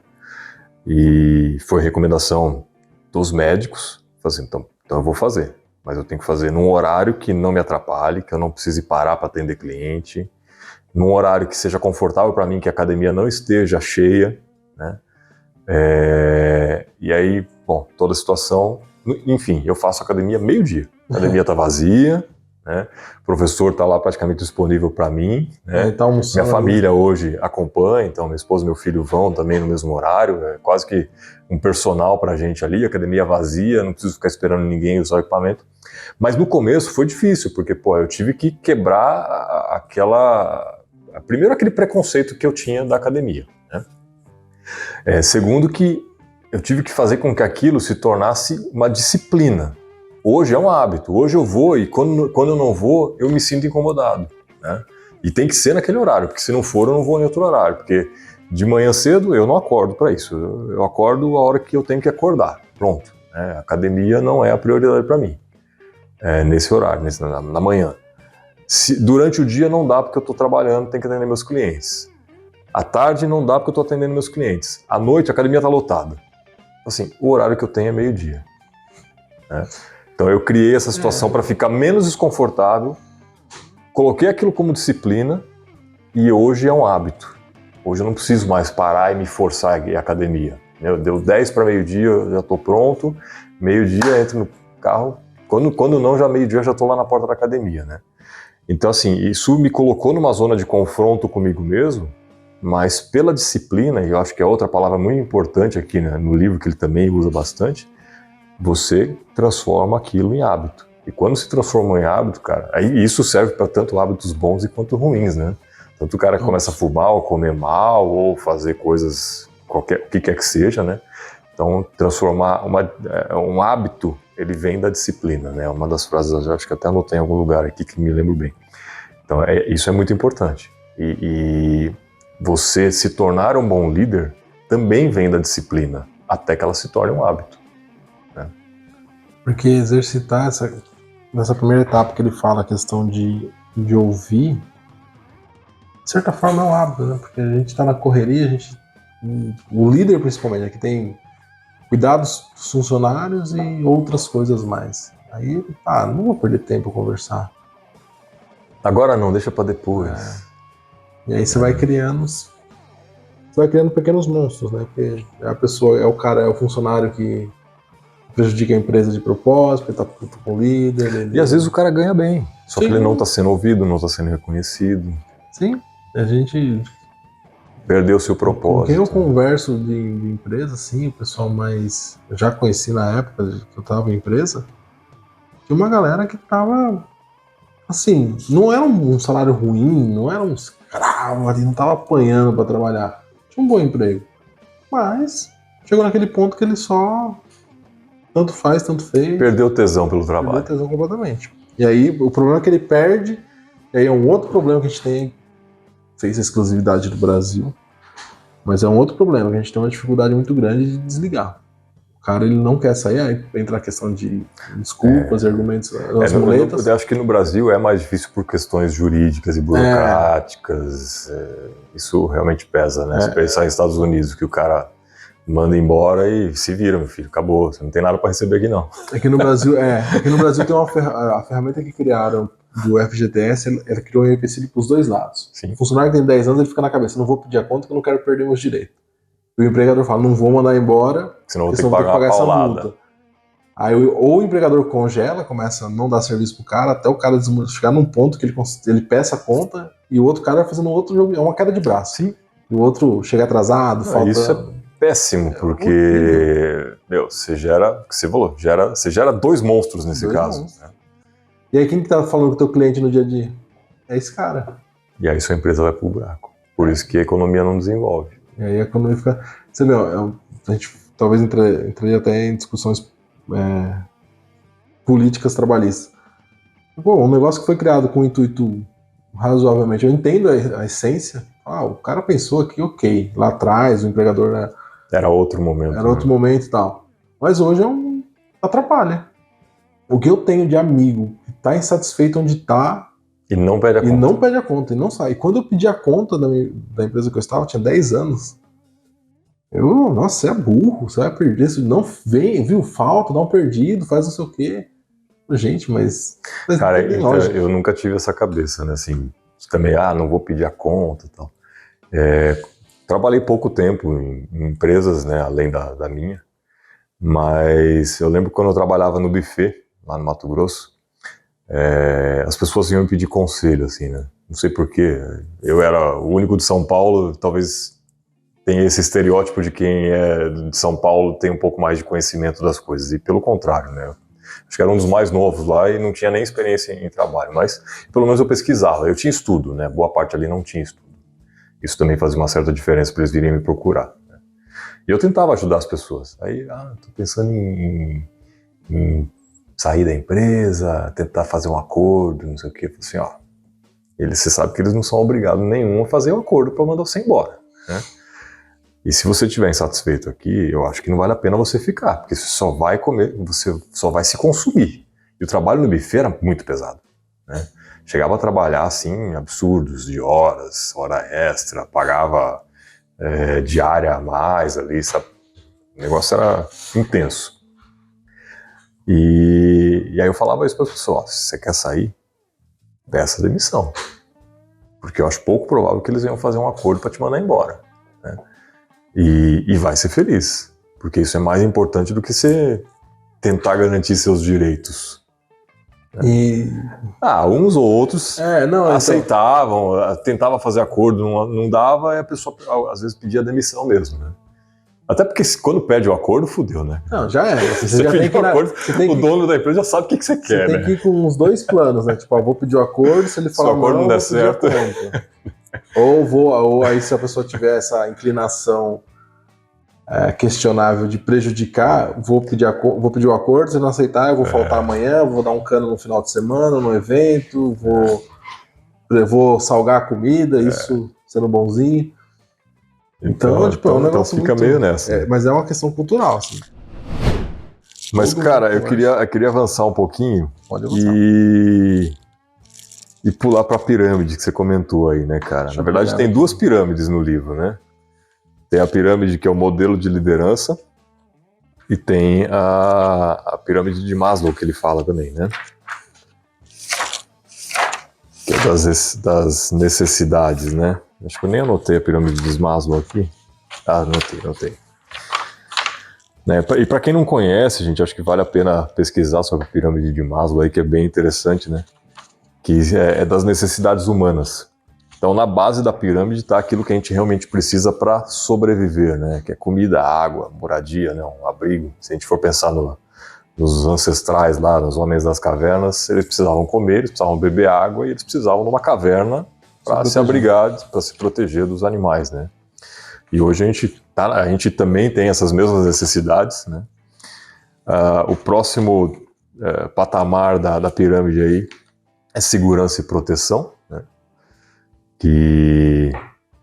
E foi recomendação dos médicos. Falei assim, então eu vou fazer, mas eu tenho que fazer num horário que não me atrapalhe, que eu não precise parar para atender cliente, num horário que seja confortável para mim, que a academia não esteja cheia, né? E aí, toda a situação, enfim, eu faço academia meio-dia. A academia tá vazia, né? O professor está lá praticamente disponível para mim, né? Tá almoçando, minha família hoje acompanha, então minha esposa e meu filho vão também no mesmo horário, é quase que um personal para a gente ali, academia vazia, não preciso ficar esperando ninguém usar o equipamento. Mas no começo foi difícil, porque eu tive que quebrar primeiro aquele preconceito que eu tinha da academia, né? Segundo que eu tive que fazer com que aquilo se tornasse uma disciplina. Hoje é um hábito, hoje eu vou e quando eu não vou, eu me sinto incomodado, né? E tem que ser naquele horário, porque se não for, eu não vou em outro horário, porque de manhã cedo eu não acordo para isso, eu acordo a hora que eu tenho que acordar, pronto, né? A academia não é a prioridade para mim, nesse horário, na manhã. Durante o dia não dá porque eu estou trabalhando, tenho que atender meus clientes. À tarde não dá porque eu estou atendendo meus clientes. À noite a academia está lotada. Assim, o horário que eu tenho é meio-dia, né? Então eu criei essa situação para ficar menos desconfortável, coloquei aquilo como disciplina e hoje é um hábito. Hoje eu não preciso mais parar e me forçar a ir à academia. Deu 10 para meio-dia, eu já estou pronto, meio-dia entro no carro, quando não, já meio-dia eu já estou lá na porta da academia, né? Então assim, isso me colocou numa zona de confronto comigo mesmo, mas pela disciplina, e eu acho que é outra palavra muito importante aqui, né, no livro que ele também usa bastante, você transforma aquilo em hábito. E quando se transforma em hábito, cara, aí isso serve para tanto hábitos bons quanto ruins, né? Tanto o cara que começa a fumar, ou comer mal, ou fazer coisas, o que quer que seja, né? Então, transformar um hábito, ele vem da disciplina, né? Uma das frases, eu acho que até anotei em algum lugar aqui que me lembro bem. Então, isso é muito importante. E você se tornar um bom líder também vem da disciplina, até que ela se torne um hábito. Né? Porque exercitar nessa primeira etapa que ele fala, a questão de ouvir, de certa forma é um hábito, né? Porque a gente está na correria, o líder principalmente, é que tem cuidados dos funcionários e outras coisas mais. Aí, não vou perder tempo a conversar. Agora não, deixa para depois. E aí você vai criando pequenos monstros, né? Porque a pessoa é o funcionário que prejudica a empresa de propósito, porque tá puto com o líder. E às vezes o cara ganha bem, só Sim. que ele não está sendo ouvido, não está sendo reconhecido. Sim, a gente perdeu seu propósito. Com quem eu converso de empresa, assim, o pessoal mais... Eu já conheci na época que eu tava em empresa, tinha uma galera que tava... Assim, não era um salário ruim, não era um escravo ali, não tava apanhando pra trabalhar. Tinha um bom emprego. Mas chegou naquele ponto que ele só... Tanto faz, tanto fez. Perdeu tesão pelo trabalho. Perdeu tesão completamente. E aí, o problema é que ele perde, e aí é um outro problema que a gente tem, fez a exclusividade do Brasil, mas é um outro problema, que a gente tem uma dificuldade muito grande de desligar. O cara, ele não quer sair, aí entra a questão de desculpas, argumentos, as muletas. Eu acho que no Brasil é mais difícil por questões jurídicas e burocráticas. Isso realmente pesa, né? Se pensar nos Estados Unidos, que o cara manda embora e se vira, meu filho, acabou, você não tem nada para receber aqui não. Aqui no Brasil tem a ferramenta que criaram do FGTS, ela criou um empecilho para os dois lados. Sim. O funcionário que tem 10 anos, ele fica na cabeça, não vou pedir a conta que eu não quero perder meus direitos. E o empregador fala, não vou mandar embora, senão vou ter que pagar essa multa. Aí ou o empregador congela, começa a não dar serviço pro cara, até o cara chegar num ponto que ele peça a conta e o outro cara vai fazendo outro jogo, é uma queda de braço. Sim. E o outro chega atrasado, falta... Isso é péssimo, porque você gera, o que você falou, você gera dois monstros nesse caso. Né? E aí quem que tá falando com o teu cliente no dia a dia? É esse cara. E aí sua empresa vai pro buraco. Por isso que a economia não desenvolve. E aí a economia fica... Você vê, a gente talvez entraria até em discussões políticas trabalhistas. Pô, um negócio que foi criado com um intuito razoavelmente... Eu entendo a essência. O cara pensou aqui, ok. Lá atrás, o empregador... Né, era outro momento. Era outro momento e tal. Mas hoje atrapalha. O que eu tenho de amigo que tá insatisfeito onde tá... E não pede a conta. E não pede a conta, e não sai. E quando eu pedi a conta da empresa que eu estava, tinha 10 anos. Nossa, você é burro, você vai perder isso. Não vem, viu? Falta, dá um perdido, faz não sei o quê. Gente, mas... Cara, eu nunca tive essa cabeça, né? Assim, também, não vou pedir a conta e tal. Trabalhei pouco tempo em empresas, né, além da minha, mas eu lembro quando eu trabalhava no buffet, lá no Mato Grosso, as pessoas vinham me pedir conselho, assim, né? Não sei porquê, eu era o único de São Paulo, talvez tenha esse estereótipo de quem é de São Paulo tem um pouco mais de conhecimento das coisas, e pelo contrário, né? Acho que era um dos mais novos lá e não tinha nem experiência em trabalho, mas pelo menos eu pesquisava, eu tinha estudo, né? Boa parte ali não tinha estudo. Isso também fazia uma certa diferença para eles virem me procurar. Né? E eu tentava ajudar as pessoas. Aí, tô pensando em sair da empresa, tentar fazer um acordo, não sei o quê. Assim, você sabe que eles não são obrigados nenhum a fazer um acordo para mandar você embora. Né? E se você estiver insatisfeito aqui, eu acho que não vale a pena você ficar, porque você só vai comer, você só vai se consumir. E o trabalho no buffet era muito pesado. Né? Chegava a trabalhar, assim, absurdos, de horas, hora extra, pagava diária a mais ali, sabe? O negócio era intenso. E aí eu falava isso para as pessoas, se você quer sair, peça demissão. Porque eu acho pouco provável que eles iam fazer um acordo para te mandar embora. Né? E vai ser feliz, porque isso é mais importante do que você tentar garantir seus direitos. E... Uns ou outros não, aceitavam, tentava fazer acordo, não dava, e a pessoa às vezes pedia demissão mesmo, né? Até porque quando pede o acordo, fudeu, né? Não, já é. Você já tem que acordo, o dono da empresa já sabe o que você quer, né? Você tem que ir com uns dois planos, né? Tipo, eu vou pedir o acordo, se ele falar não, eu vou pedir a conta. ou aí se a pessoa tiver essa inclinação questionável de prejudicar, vou pedir o acordo, se não aceitar, eu vou faltar amanhã, vou dar um cano no final de semana, no evento, vou salgar a comida, isso sendo bonzinho. Então, tipo, é um negócio fica muito, meio nessa. mas é uma questão cultural, assim. Mas, cara, eu queria avançar um pouquinho. Pode avançar. E pular para a pirâmide que você comentou aí, né, cara? Na verdade, tem duas pirâmides no livro, né? Tem a pirâmide que é o modelo de liderança e tem a pirâmide de Maslow, que ele fala também, né? Que é das necessidades, né? Acho que eu nem anotei a pirâmide de Maslow aqui. Anotei. Né? E para quem não conhece, gente, acho que vale a pena pesquisar sobre a pirâmide de Maslow aí, que é bem interessante, né? Que é das necessidades humanas. Então, na base da pirâmide está aquilo que a gente realmente precisa para sobreviver, né? Que é comida, água, moradia, né? Um abrigo. Se a gente for pensar nos ancestrais lá, nos homens das cavernas, eles precisavam comer, eles precisavam beber água e eles precisavam de uma caverna para se abrigar, para se proteger dos animais, né? E hoje a gente também tem essas mesmas necessidades, né? O próximo patamar da pirâmide aí é segurança e proteção, né? Que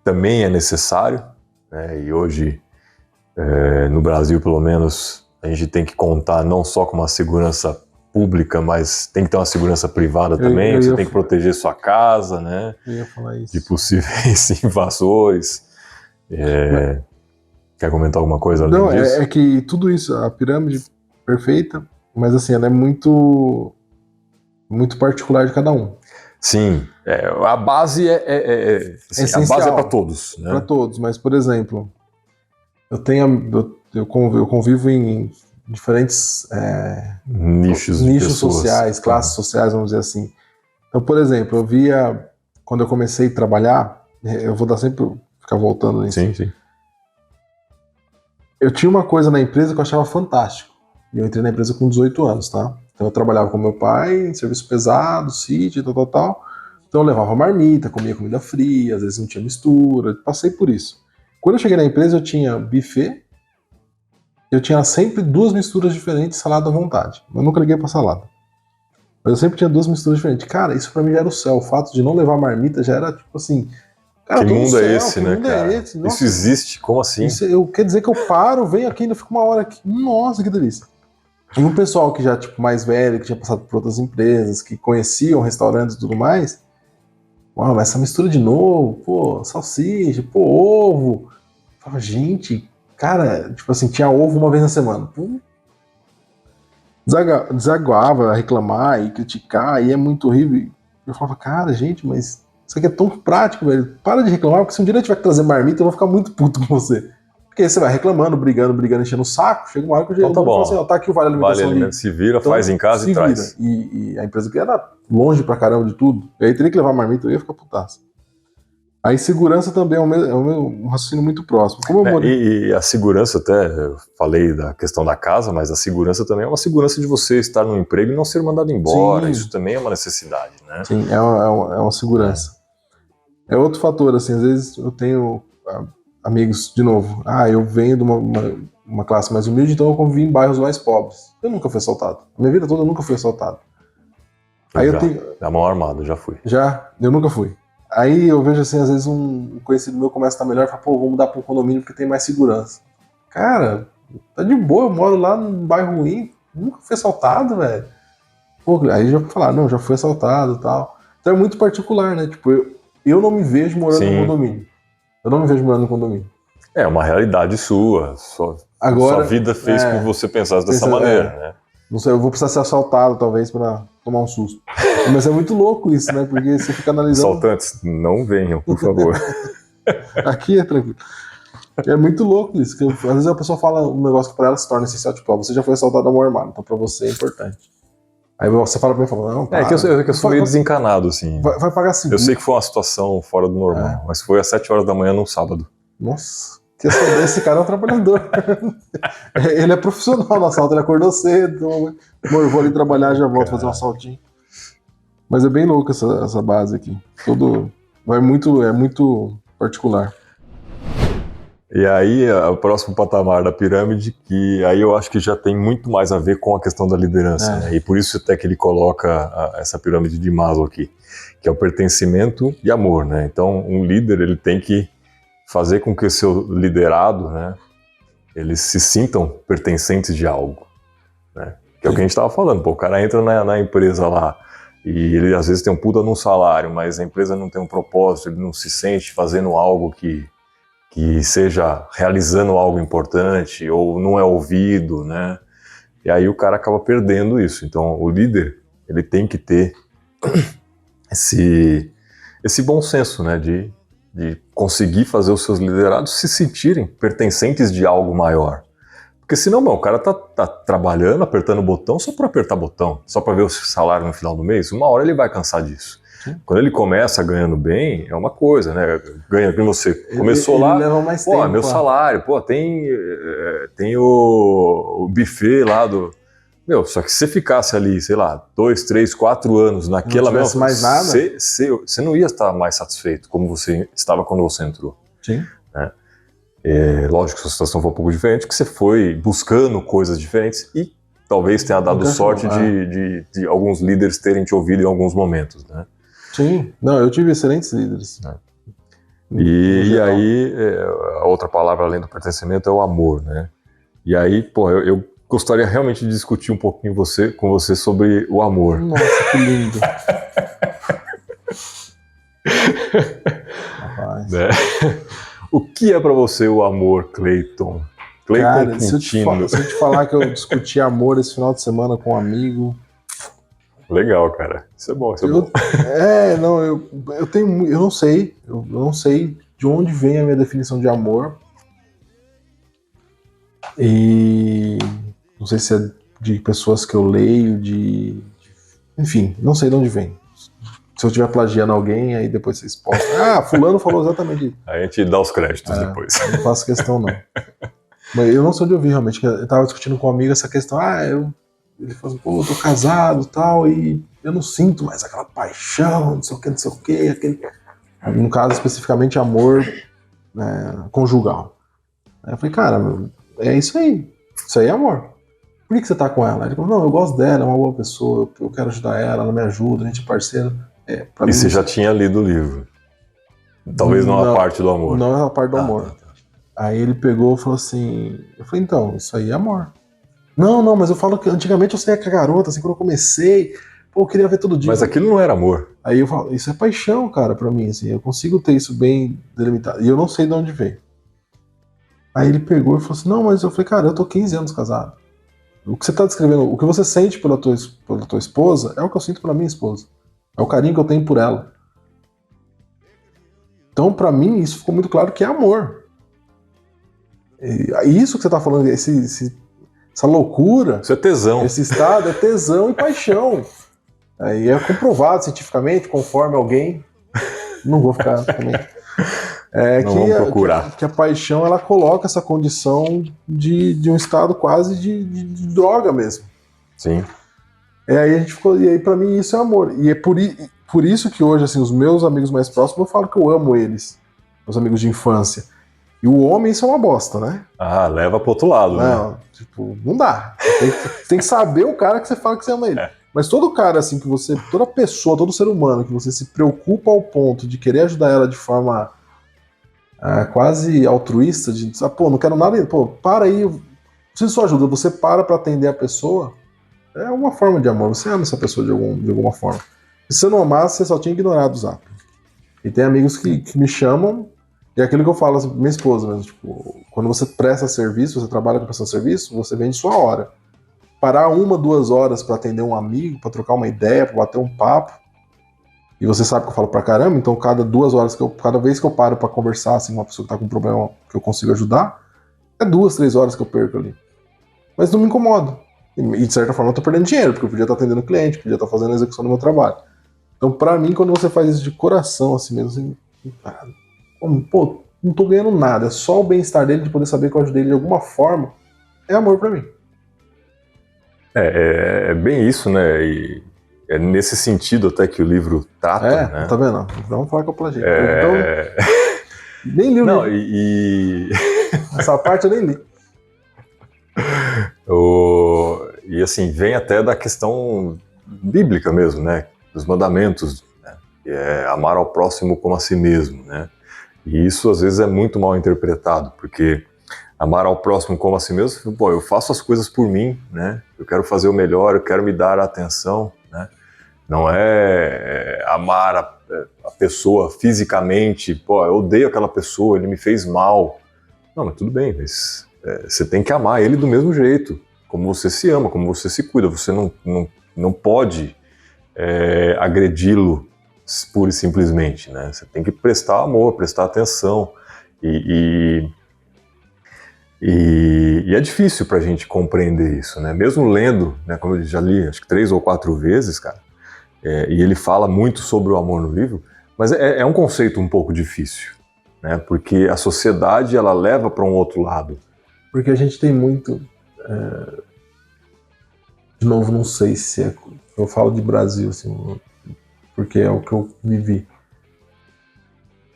também é necessário, né? E hoje, no Brasil, pelo menos, a gente tem que contar não só com uma segurança pública, mas tem que ter uma segurança privada também. Você tem que proteger sua casa, né? Eu ia falar isso. De possíveis invasores. Quer comentar alguma coisa além disso? É que tudo isso, a pirâmide perfeita, mas assim, ela é muito particular de cada um. Sim, a base assim, a base é para todos, né? Para todos, mas por exemplo, eu convivo em diferentes nichos sociais, classes sociais, vamos dizer assim. Então, por exemplo, eu via quando eu comecei a trabalhar, eu vou ficar voltando nisso. Sim. Eu tinha uma coisa na empresa que eu achava fantástico. E eu entrei na empresa com 18 anos, tá? Então eu trabalhava com meu pai em serviço pesado, sítio, tal. Então eu levava marmita, comia comida fria, às vezes não tinha mistura, passei por isso. Quando eu cheguei na empresa eu tinha buffet, eu tinha sempre 2 misturas diferentes, salada à vontade. Eu nunca liguei pra salada. Mas eu sempre tinha 2 misturas diferentes. Cara, isso pra mim já era o céu. O fato de não levar marmita já era tipo assim... Cara, que mundo é esse, né, cara? Nossa, isso existe? Como assim? Quer dizer que eu paro, venho aqui, ainda fico uma hora aqui. Nossa, que delícia. E um pessoal que já, tipo, mais velho, que tinha passado por outras empresas, que conheciam restaurantes e tudo mais, uau, mas essa mistura de novo, pô, salsicha, pô, ovo. Eu falava, gente, cara, tipo assim, tinha ovo uma vez na semana. Desaguava a reclamar e criticar, e é muito horrível. Eu falava, cara, gente, mas isso aqui é tão prático, velho. Para de reclamar, porque se um dia eu tiver que trazer marmita, eu vou ficar muito puto com você. Porque aí você vai reclamando, brigando, enchendo o saco. Chega uma hora que eu então, tá bom. Assim, ó, tá aqui o Vale Alimentação. Vale Alimentação, se vira, então, faz em casa e traz. E a empresa que era longe pra caramba de tudo. E aí teria que levar marmita, eu ia ficar putaço. Aí segurança também é um raciocínio muito próximo. E a segurança, até eu falei da questão da casa, mas a segurança também é uma segurança de você estar no emprego e não ser mandado embora. Sim. Isso também é uma necessidade, né? Sim, é uma segurança. É outro fator, assim, às vezes eu tenho amigos, de novo, eu venho de uma classe mais humilde, então eu convivi em bairros mais pobres. Eu nunca fui assaltado. A minha vida toda eu nunca fui assaltado. Da mão armada, já fui. Eu nunca fui. Aí eu vejo assim, às vezes um conhecido meu começa a estar melhor e fala, pô, vou mudar para um condomínio porque tem mais segurança. Cara, tá de boa, eu moro lá num bairro ruim, nunca fui assaltado, velho. Pô, aí já falar, não, já fui assaltado e tal. Então é muito particular, né? Tipo, eu não me vejo morando em condomínio. Eu não me vejo morando em condomínio. É uma realidade sua. Sua vida fez com que você pensasse dessa maneira, né? Não sei, eu vou precisar ser assaltado, talvez, pra tomar um susto. Mas é muito louco isso, né? Porque você fica analisando... Assaltantes, não venham, por favor. Aqui é tranquilo. É muito louco isso. Que às vezes a pessoa fala um negócio que pra ela se torna essencial. Tipo, você já foi assaltado a mão armada, então pra você é importante. Aí você fala pra mim, fala, não, para, que eu sou meio desencanado, assim. vai pagar seguro. Eu sei que foi uma situação fora do normal, mas foi às 7 horas da manhã num sábado. Nossa, esse cara é um trabalhador. Ele é profissional no assalto, ele acordou cedo, amor, vou ali trabalhar, já volto fazer um assaltinho. Mas é bem louco essa base aqui. É muito particular. E aí, o próximo patamar da pirâmide, que aí eu acho que já tem muito mais a ver com a questão da liderança, né? E por isso até que ele coloca essa pirâmide de Maslow aqui, que é o pertencimento e amor, né? Então, um líder, ele tem que fazer com que o seu liderado, né, eles se sintam pertencentes de algo, né? Que é o que a gente estava falando, pô, o cara entra na empresa lá e ele às vezes tem um puta num salário, mas a empresa não tem um propósito, ele não se sente fazendo algo que seja realizando algo importante ou não é ouvido, né? E aí o cara acaba perdendo isso. Então o líder, ele tem que ter esse bom senso, né, de conseguir fazer os seus liderados se sentirem pertencentes de algo maior. Porque senão, o cara tá trabalhando, apertando o botão só para apertar botão, só para ver o salário no final do mês. Uma hora ele vai cansar disso. Sim. Quando ele começa ganhando bem, é uma coisa, né? Ganha que você começou ele lá, leva mais pô, tempo, meu salário, pô, tem o buffet lá do... Só que se você ficasse ali, sei lá, 2, 3, 4 anos naquela mesma... mais nada, você não ia estar mais satisfeito como você estava quando você entrou. Sim. Né? Lógico que a situação foi um pouco diferente, que você foi buscando coisas diferentes e talvez tenha dado sorte de alguns líderes terem te ouvido em alguns momentos, né? Sim, não, eu tive excelentes líderes. E aí, a outra palavra além do pertencimento é o amor, né? E aí, pô, eu gostaria realmente de discutir um pouquinho com você sobre o amor. Nossa, que lindo. Rapaz. Né? O que é pra você o amor, Cleiton? Cara, se eu te falar que eu discuti amor esse final de semana com um amigo... Legal, cara. Isso é bom, bom. Eu não sei de onde vem a minha definição de amor. E não sei se é de pessoas que eu leio, enfim, não sei de onde vem. Se eu estiver plagiando alguém, aí depois vocês postam. Fulano falou exatamente isso. Aí a gente dá os créditos depois. Não faço questão, não. Mas eu não sei de ouvir, realmente. Eu tava discutindo com um amigo essa questão. Ele falou assim, pô, eu tô casado e tal, e eu não sinto mais aquela paixão, não sei o que, aquele... No caso, especificamente, amor, né, conjugal. Aí eu falei, cara, é isso aí. Isso aí é amor. Por que você tá com ela? Ele falou, não, eu gosto dela, é uma boa pessoa, eu quero ajudar ela me ajuda, a gente é parceiro. E você já tinha lido o livro? Talvez não a parte do amor. Não a parte do amor. Tá. Aí ele pegou e falou assim, eu falei, então, isso aí é amor. Não, mas eu falo que antigamente eu saía com a garota, assim, quando eu comecei, pô, eu queria ver todo dia. Mas aquilo não era amor. Aí eu falo, isso é paixão, cara, pra mim, assim, eu consigo ter isso bem delimitado. E eu não sei de onde veio. Aí ele pegou e falou assim, não, mas eu falei, cara, eu tô 15 anos casado. O que você tá descrevendo, o que você sente pela tua esposa é o que eu sinto pela minha esposa. É o carinho que eu tenho por ela. Então, pra mim, isso ficou muito claro que é amor. E isso que você tá falando, essa loucura... Isso é tesão. Esse estado é tesão e paixão. Aí é comprovado cientificamente, conforme alguém... Não vou ficar também... Vamos procurar. Que a paixão, ela coloca essa condição de um estado quase de droga mesmo. Sim. Aí a gente ficou... E aí, pra mim, isso é amor. E é por isso que hoje, assim, os meus amigos mais próximos, eu falo que eu amo eles. Meus amigos de infância. E o homem, isso é uma bosta, né? Leva pro outro lado, né? Tipo, não dá. Tem que saber o cara que você fala que você ama ele. Mas todo cara, assim, toda pessoa, todo ser humano, que você se preocupa ao ponto de querer ajudar ela de forma quase altruísta, não quero nada, para aí, preciso de sua ajuda, você para atender a pessoa, é uma forma de amor, você ama essa pessoa de alguma forma. Se você não amasse, você só tinha ignorado o zap. E tem amigos que me chamam, e é aquilo que eu falo assim, minha esposa mesmo, tipo, quando você presta serviço, você trabalha com prestação de serviço, você vende sua hora. Parar 1, 2 horas para atender um amigo, para trocar uma ideia, para bater um papo, e você sabe que eu falo pra caramba, então cada vez que eu paro para conversar assim, com uma pessoa que tá com um problema que eu consigo ajudar, é 2, 3 horas que eu perco ali. Mas não me incomodo. E de certa forma eu tô perdendo dinheiro, porque eu podia estar atendendo o cliente, podia estar fazendo a execução do meu trabalho. Então, pra mim, quando você faz isso de coração, assim mesmo, assim, pô, não tô ganhando nada, é só o bem-estar dele, de poder saber que eu ajudei ele de alguma forma, é amor pra mim. É bem isso, né? E é nesse sentido até que o livro trata, né? Tá vendo? Vamos falar que eu plagiei. É... Então, nem li o Não, livro. e... Essa parte eu nem li. E assim, vem até da questão bíblica mesmo, né? Dos mandamentos, né? Que é amar ao próximo como a si mesmo, né? E isso às vezes é muito mal interpretado, porque amar ao próximo como a si mesmo, pô, eu faço as coisas por mim, né? Eu quero fazer o melhor, eu quero me dar atenção, né? Não é amar a pessoa fisicamente, pô, eu odeio aquela pessoa, ele me fez mal. Não, mas tudo bem, mas você tem que amar ele do mesmo jeito, como você se ama, como você se cuida. Você não pode agredi-lo pura e simplesmente, né? Você tem que prestar amor, prestar atenção. E é difícil pra gente compreender isso, né? Mesmo lendo, né, como eu já li, acho que 3 ou 4 vezes, cara, e ele fala muito sobre o amor no livro, mas é um conceito um pouco difícil, né? Porque a sociedade, ela leva para um outro lado. Porque a gente tem muito... De novo, não sei se é... Eu falo de Brasil, assim, porque é o que eu vivi.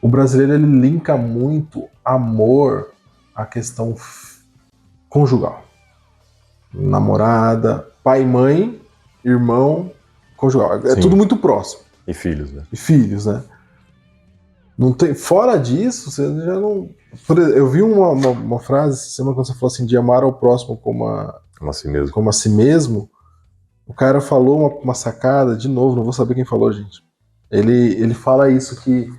O brasileiro, ele linka muito amor à questão conjugal. Namorada, pai, mãe, irmão, conjugal. É Sim. tudo muito próximo. E filhos, né? E filhos, né? Não tem, fora disso, você já não... Eu vi uma frase, semana quando você falou assim, de amar ao próximo como a si mesmo. Como a si mesmo. O cara falou uma sacada, de novo, não vou saber quem falou, gente. Ele fala isso, que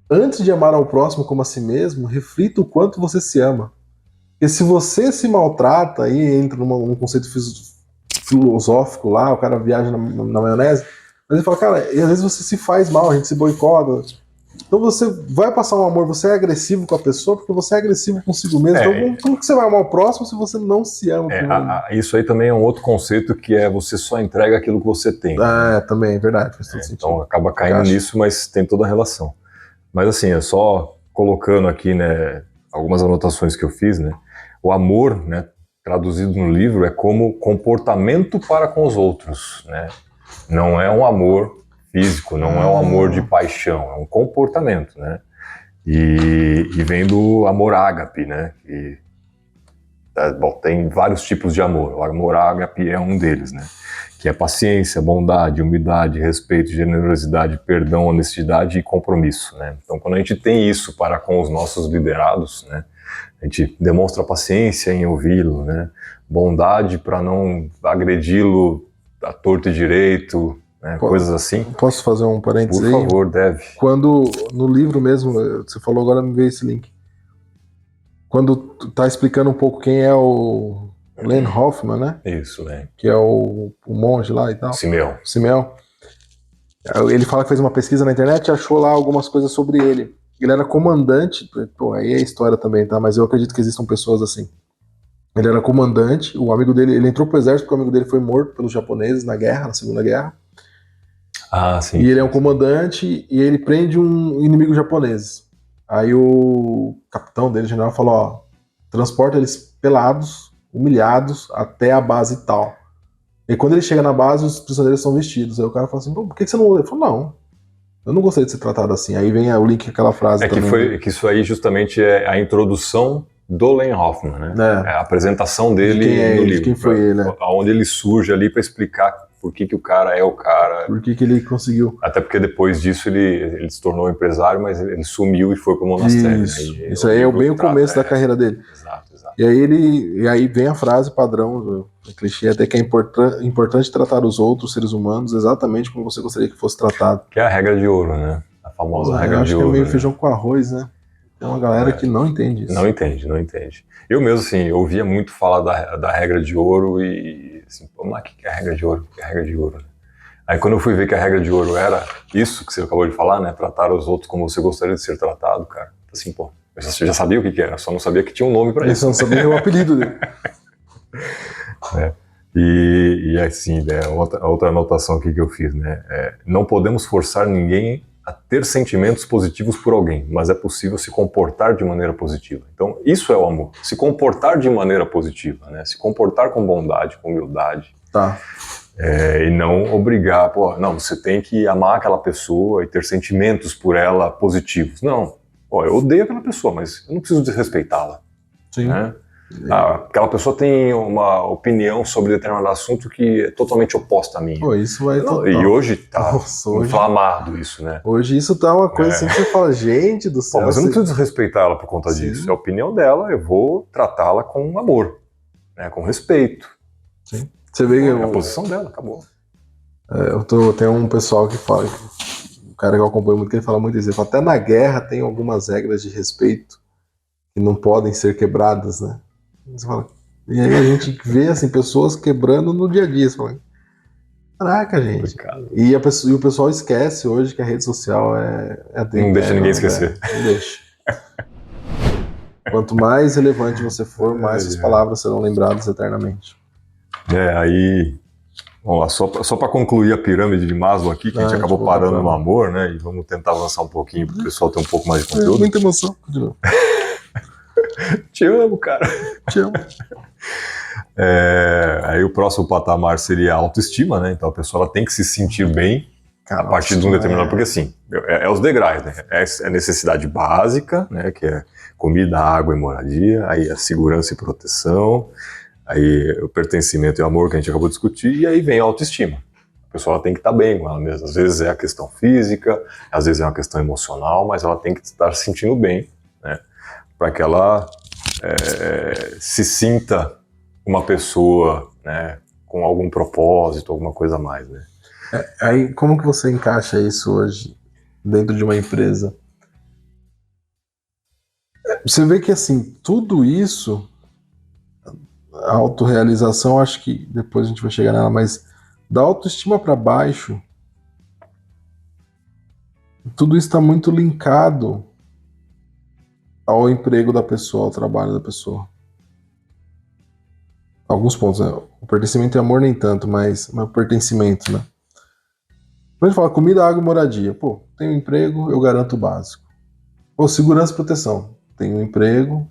antes de amar ao próximo como a si mesmo, reflita o quanto você se ama. Porque se você se maltrata, aí entra num conceito filosófico lá, o cara viaja na maionese, mas ele fala, cara, e às vezes você se faz mal, a gente se boicota. Então você vai passar um amor, você é agressivo com a pessoa porque você é agressivo consigo mesmo. Então como que você vai amar o próximo se você não se ama? Isso aí também é um outro conceito, que é você só entrega aquilo que você tem. Né? Também, é verdade, faz todo sentido. Então acaba caindo nisso, mas tem toda a relação. Mas assim, é só colocando aqui, né, algumas anotações que eu fiz, né? O amor, né, traduzido no livro, é como comportamento para com os outros, né? Não é um amor físico, não é um amor de paixão, é um comportamento, né? E vem do amor ágape, né? Bom, tem vários tipos de amor. O amor ágape é um deles, né? Que é paciência, bondade, humildade, respeito, generosidade, perdão, honestidade e compromisso, né? Então, quando a gente tem isso para com os nossos liderados, né? A gente demonstra paciência em ouvi-lo, né? Bondade para não agredi-lo à torto e direito, né? Coisas assim. Posso fazer um parênteses aí? Por favor, deve. Quando, no livro mesmo, você falou agora, me veio esse link. Quando tá explicando um pouco quem é o Len Hoffman, né? Isso, né? Que é o monge lá e tal. Simeão. Ele fala que fez uma pesquisa na internet e achou lá algumas coisas sobre ele. Ele era comandante, pô, aí é história também, tá? Mas eu acredito que existam pessoas assim. Ele era comandante, o amigo dele, ele entrou pro exército porque o amigo dele foi morto pelos japoneses na guerra, na Segunda Guerra. Ah, sim. E ele é um comandante e ele prende um inimigo japonês. Aí o capitão dele, o general, falou, ó, transporta eles pelados, humilhados, até a base tal. E quando ele chega na base, os prisioneiros são vestidos. Aí o cara fala assim, por que você não... Ele falou, não, eu não gostei de ser tratado assim. Aí vem o link com aquela frase também. Que isso aí justamente é a introdução do Len Hoffman, né? É a apresentação dele no livro. Quem foi ele, né? Onde ele surge ali para explicar por que o cara é o cara. Por que ele conseguiu. Até porque depois disso ele se tornou empresário, mas ele sumiu e foi pro monastério. Isso aí é bem o começo da carreira dele. Exato. E aí vem a frase padrão, o clichê até que é importante tratar os outros seres humanos exatamente como você gostaria que fosse tratado. Que é a regra de ouro, né? A famosa regra de ouro. Eu acho que é meio feijão com arroz, né? Tem uma galera que não entende isso. Não entende. Eu mesmo, assim, eu ouvia muito falar da regra de ouro e, assim, pô, mas o que é a regra de ouro? O que é a regra de ouro? Aí quando eu fui ver que a regra de ouro era isso que você acabou de falar, né? Tratar os outros como você gostaria de ser tratado, cara. Assim, pô, eu já sabia o que era, só não sabia que tinha um nome pra isso. Eu não sabia o apelido dele. E assim, né, outra anotação aqui que eu fiz, né? Não podemos forçar ninguém a ter sentimentos positivos por alguém, mas é possível se comportar de maneira positiva. Então, isso é o amor. Se comportar de maneira positiva, né? Se comportar com bondade, com humildade. Tá. E não obrigar, pô, não, você tem que amar aquela pessoa e ter sentimentos por ela positivos. Não, pô, eu odeio aquela pessoa, mas eu não preciso desrespeitá-la. Sim. Né? Aquela pessoa tem uma opinião sobre determinado assunto que é totalmente oposta à minha. Pô, isso vai total. E hoje tá hoje, inflamado isso, né? Hoje isso tá uma coisa assim que você fala, gente do céu. Pô, mas eu não preciso desrespeitar ela por conta disso. É a opinião dela, eu vou tratá-la com amor, né? Com respeito. Sim. Você vê que é a posição dela, acabou. Tem um pessoal que fala, um cara que eu acompanho muito, que ele fala muito isso, ele fala, até na guerra tem algumas regras de respeito que não podem ser quebradas, né? Você fala, e aí a gente vê assim, pessoas quebrando no dia a dia. Você fala, caraca, gente. E o pessoal esquece hoje que a rede social não deixa ninguém esquecer. Não deixa. Quanto mais relevante você for, mais suas palavras serão lembradas eternamente. Aí, vamos lá, só para concluir a pirâmide de Maslow aqui, que a gente acabou parando no amor, né? E vamos tentar avançar um pouquinho para o pessoal ter um pouco mais de conteúdo. Muita emoção. Continua. Te amo, cara. Te amo. Aí o próximo patamar seria a autoestima, né? Então a pessoa ela tem que se sentir bem a partir de um determinado... Porque assim, os degraus, né? É a necessidade básica, né? Que é comida, água e moradia. Aí a segurança e proteção. Aí o pertencimento e o amor que a gente acabou de discutir. E aí vem a autoestima. A pessoa ela tem que estar bem com ela mesma. Às vezes é a questão física, às vezes é uma questão emocional, mas ela tem que estar se sentindo bem, né? Para que ela se sinta uma pessoa, né, com algum propósito, alguma coisa a mais, né? Aí, como que você encaixa isso hoje dentro de uma empresa? Você vê que, assim, tudo isso, a autorrealização, acho que depois a gente vai chegar nela, mas da autoestima para baixo, tudo isso está muito linkado ao emprego da pessoa, ao trabalho da pessoa. Alguns pontos, né? O pertencimento e amor nem tanto, mas o pertencimento, né? Quando a gente fala comida, água e moradia, pô, tenho um emprego, eu garanto o básico. Pô, segurança e proteção, tenho um emprego,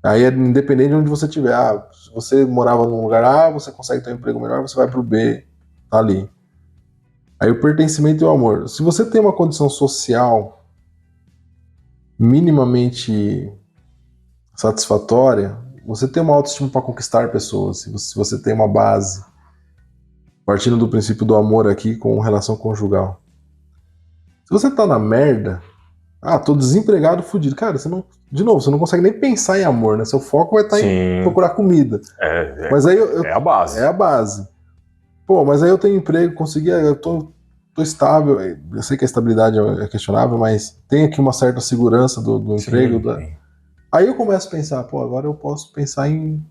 aí é independente de onde você estiver. Se você morava num lugar A, você consegue ter um emprego melhor, você vai pro B, tá ali. Aí o pertencimento e o amor. Se você tem uma condição social minimamente satisfatória, você tem uma autoestima para conquistar pessoas, se você tem uma base, partindo do princípio do amor aqui com relação conjugal. Se você tá na merda, tô desempregado, fudido, cara, você não consegue nem pensar em amor, né? Seu foco vai estar em procurar comida. Mas aí é a base. É a base. Pô, mas aí eu tenho emprego, eu tô estável, eu sei que a estabilidade é questionável, mas tem aqui uma certa segurança do emprego. Sim. Aí eu começo a pensar, pô, agora eu posso pensar em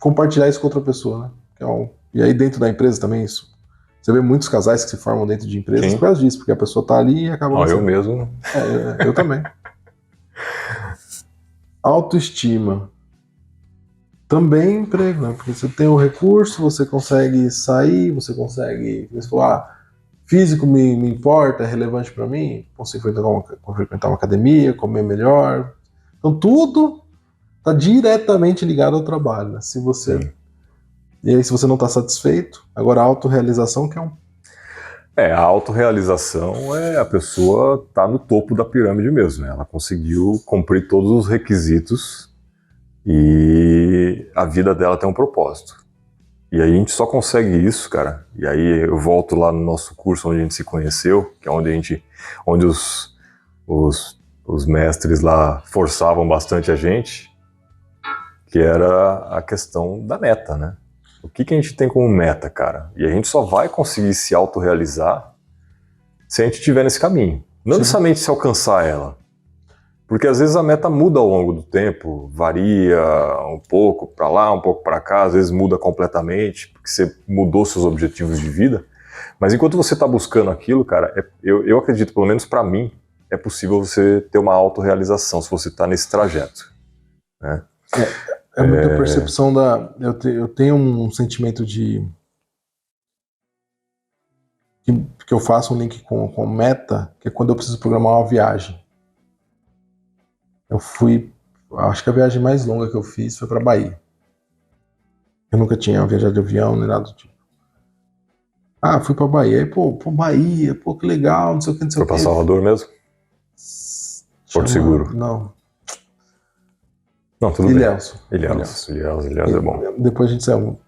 compartilhar isso com outra pessoa, né? E aí dentro da empresa também isso. Você vê muitos casais que se formam dentro de empresas por causa disso, porque a pessoa tá ali e acaba... eu mesmo. Eu também. Autoestima. Também emprego, né? Porque você tem o recurso, você consegue sair, você consegue... Você falou, físico me importa, é relevante para mim, consigo frequentar uma academia, comer melhor. Então tudo está diretamente ligado ao trabalho, né? E aí se você não está satisfeito, agora a autorrealização que a autorrealização é a pessoa tá no topo da pirâmide mesmo, né? Ela conseguiu cumprir todos os requisitos e a vida dela tem um propósito. E aí a gente só consegue isso, cara. E aí eu volto lá no nosso curso onde a gente se conheceu, que é onde os mestres lá forçavam bastante a gente, que era a questão da meta, né? O que a gente tem como meta, cara? E a gente só vai conseguir se autorrealizar se a gente estiver nesse caminho. Não necessariamente se alcançar ela. Porque às vezes a meta muda ao longo do tempo, varia um pouco para lá, um pouco para cá, às vezes muda completamente, porque você mudou seus objetivos de vida. Mas enquanto você está buscando aquilo, cara, eu acredito, pelo menos para mim, é possível você ter uma autorrealização se você está nesse trajeto, né? É muita percepção eu tenho um sentimento que eu faço um link com meta, que é quando eu preciso programar uma viagem. Acho que a viagem mais longa que eu fiz foi pra Bahia. Eu nunca tinha viajado de avião, nem nada do tipo. Fui pra Bahia. Aí, Bahia, que legal, não sei o que, não sei o que. Foi pra Salvador mesmo? Porto Seguro? Não. Não, tudo Ilhéus. bem. Ilhéus é bom. Depois a gente saiu.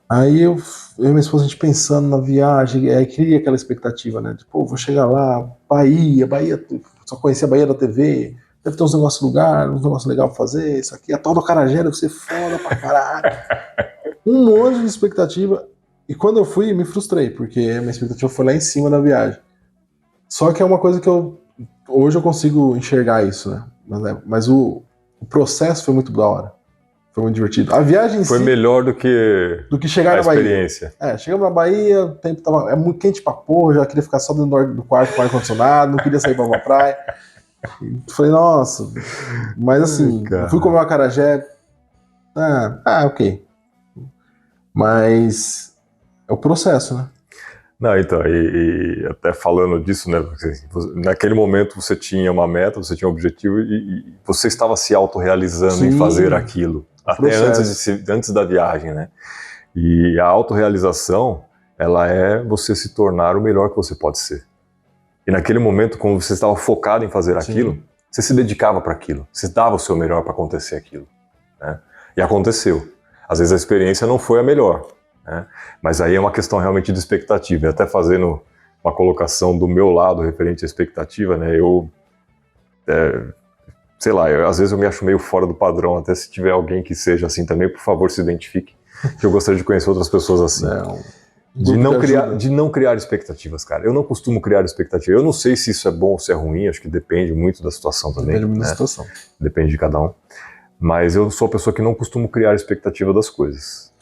Aí eu e minha esposa, a gente pensando na viagem, aí cria aquela expectativa, né? De, vou chegar lá, Bahia, só conhecia a Bahia da TV, deve ter uns negócios no lugar, uns negócios legais pra fazer, isso aqui, a tal do acarajé deve ser foda pra caralho. Um monte de expectativa. E quando eu fui, me frustrei, porque a minha expectativa foi lá em cima da viagem. Só que é uma coisa que hoje eu consigo enxergar isso, né? Mas o processo foi muito da hora. Foi muito divertido. A viagem foi melhor do que chegar na Bahia. Experiência. Chegamos na Bahia, o tempo tava muito quente pra porra, já queria ficar só dentro do quarto com ar-condicionado, não queria sair pra uma praia. Falei, nossa. Mas assim, fui comer um acarajé. Ok. Mas é o processo, né? Não, então, e até falando disso, né? Porque naquele momento você tinha uma meta, você tinha um objetivo e você estava se autorrealizando em fazer aquilo. Até antes da viagem, né? E a autorrealização, ela é você se tornar o melhor que você pode ser. E naquele momento, quando você estava focado em fazer aquilo, você se dedicava para aquilo. Você dava o seu melhor para acontecer aquilo. Né? E aconteceu. Às vezes a experiência não foi a melhor. Né? Mas aí é uma questão realmente de expectativa. E até fazendo uma colocação do meu lado referente à expectativa, né? Sei lá, às vezes eu me acho meio fora do padrão, até se tiver alguém que seja assim também, por favor, se identifique, que eu gostaria de conhecer outras pessoas assim. De não criar expectativas, cara. Eu não costumo criar expectativas. Eu não sei se isso é bom ou se é ruim, acho que depende muito da situação também. Depende muito da situação. Depende de cada um. Mas eu sou a pessoa que não costumo criar expectativa das coisas.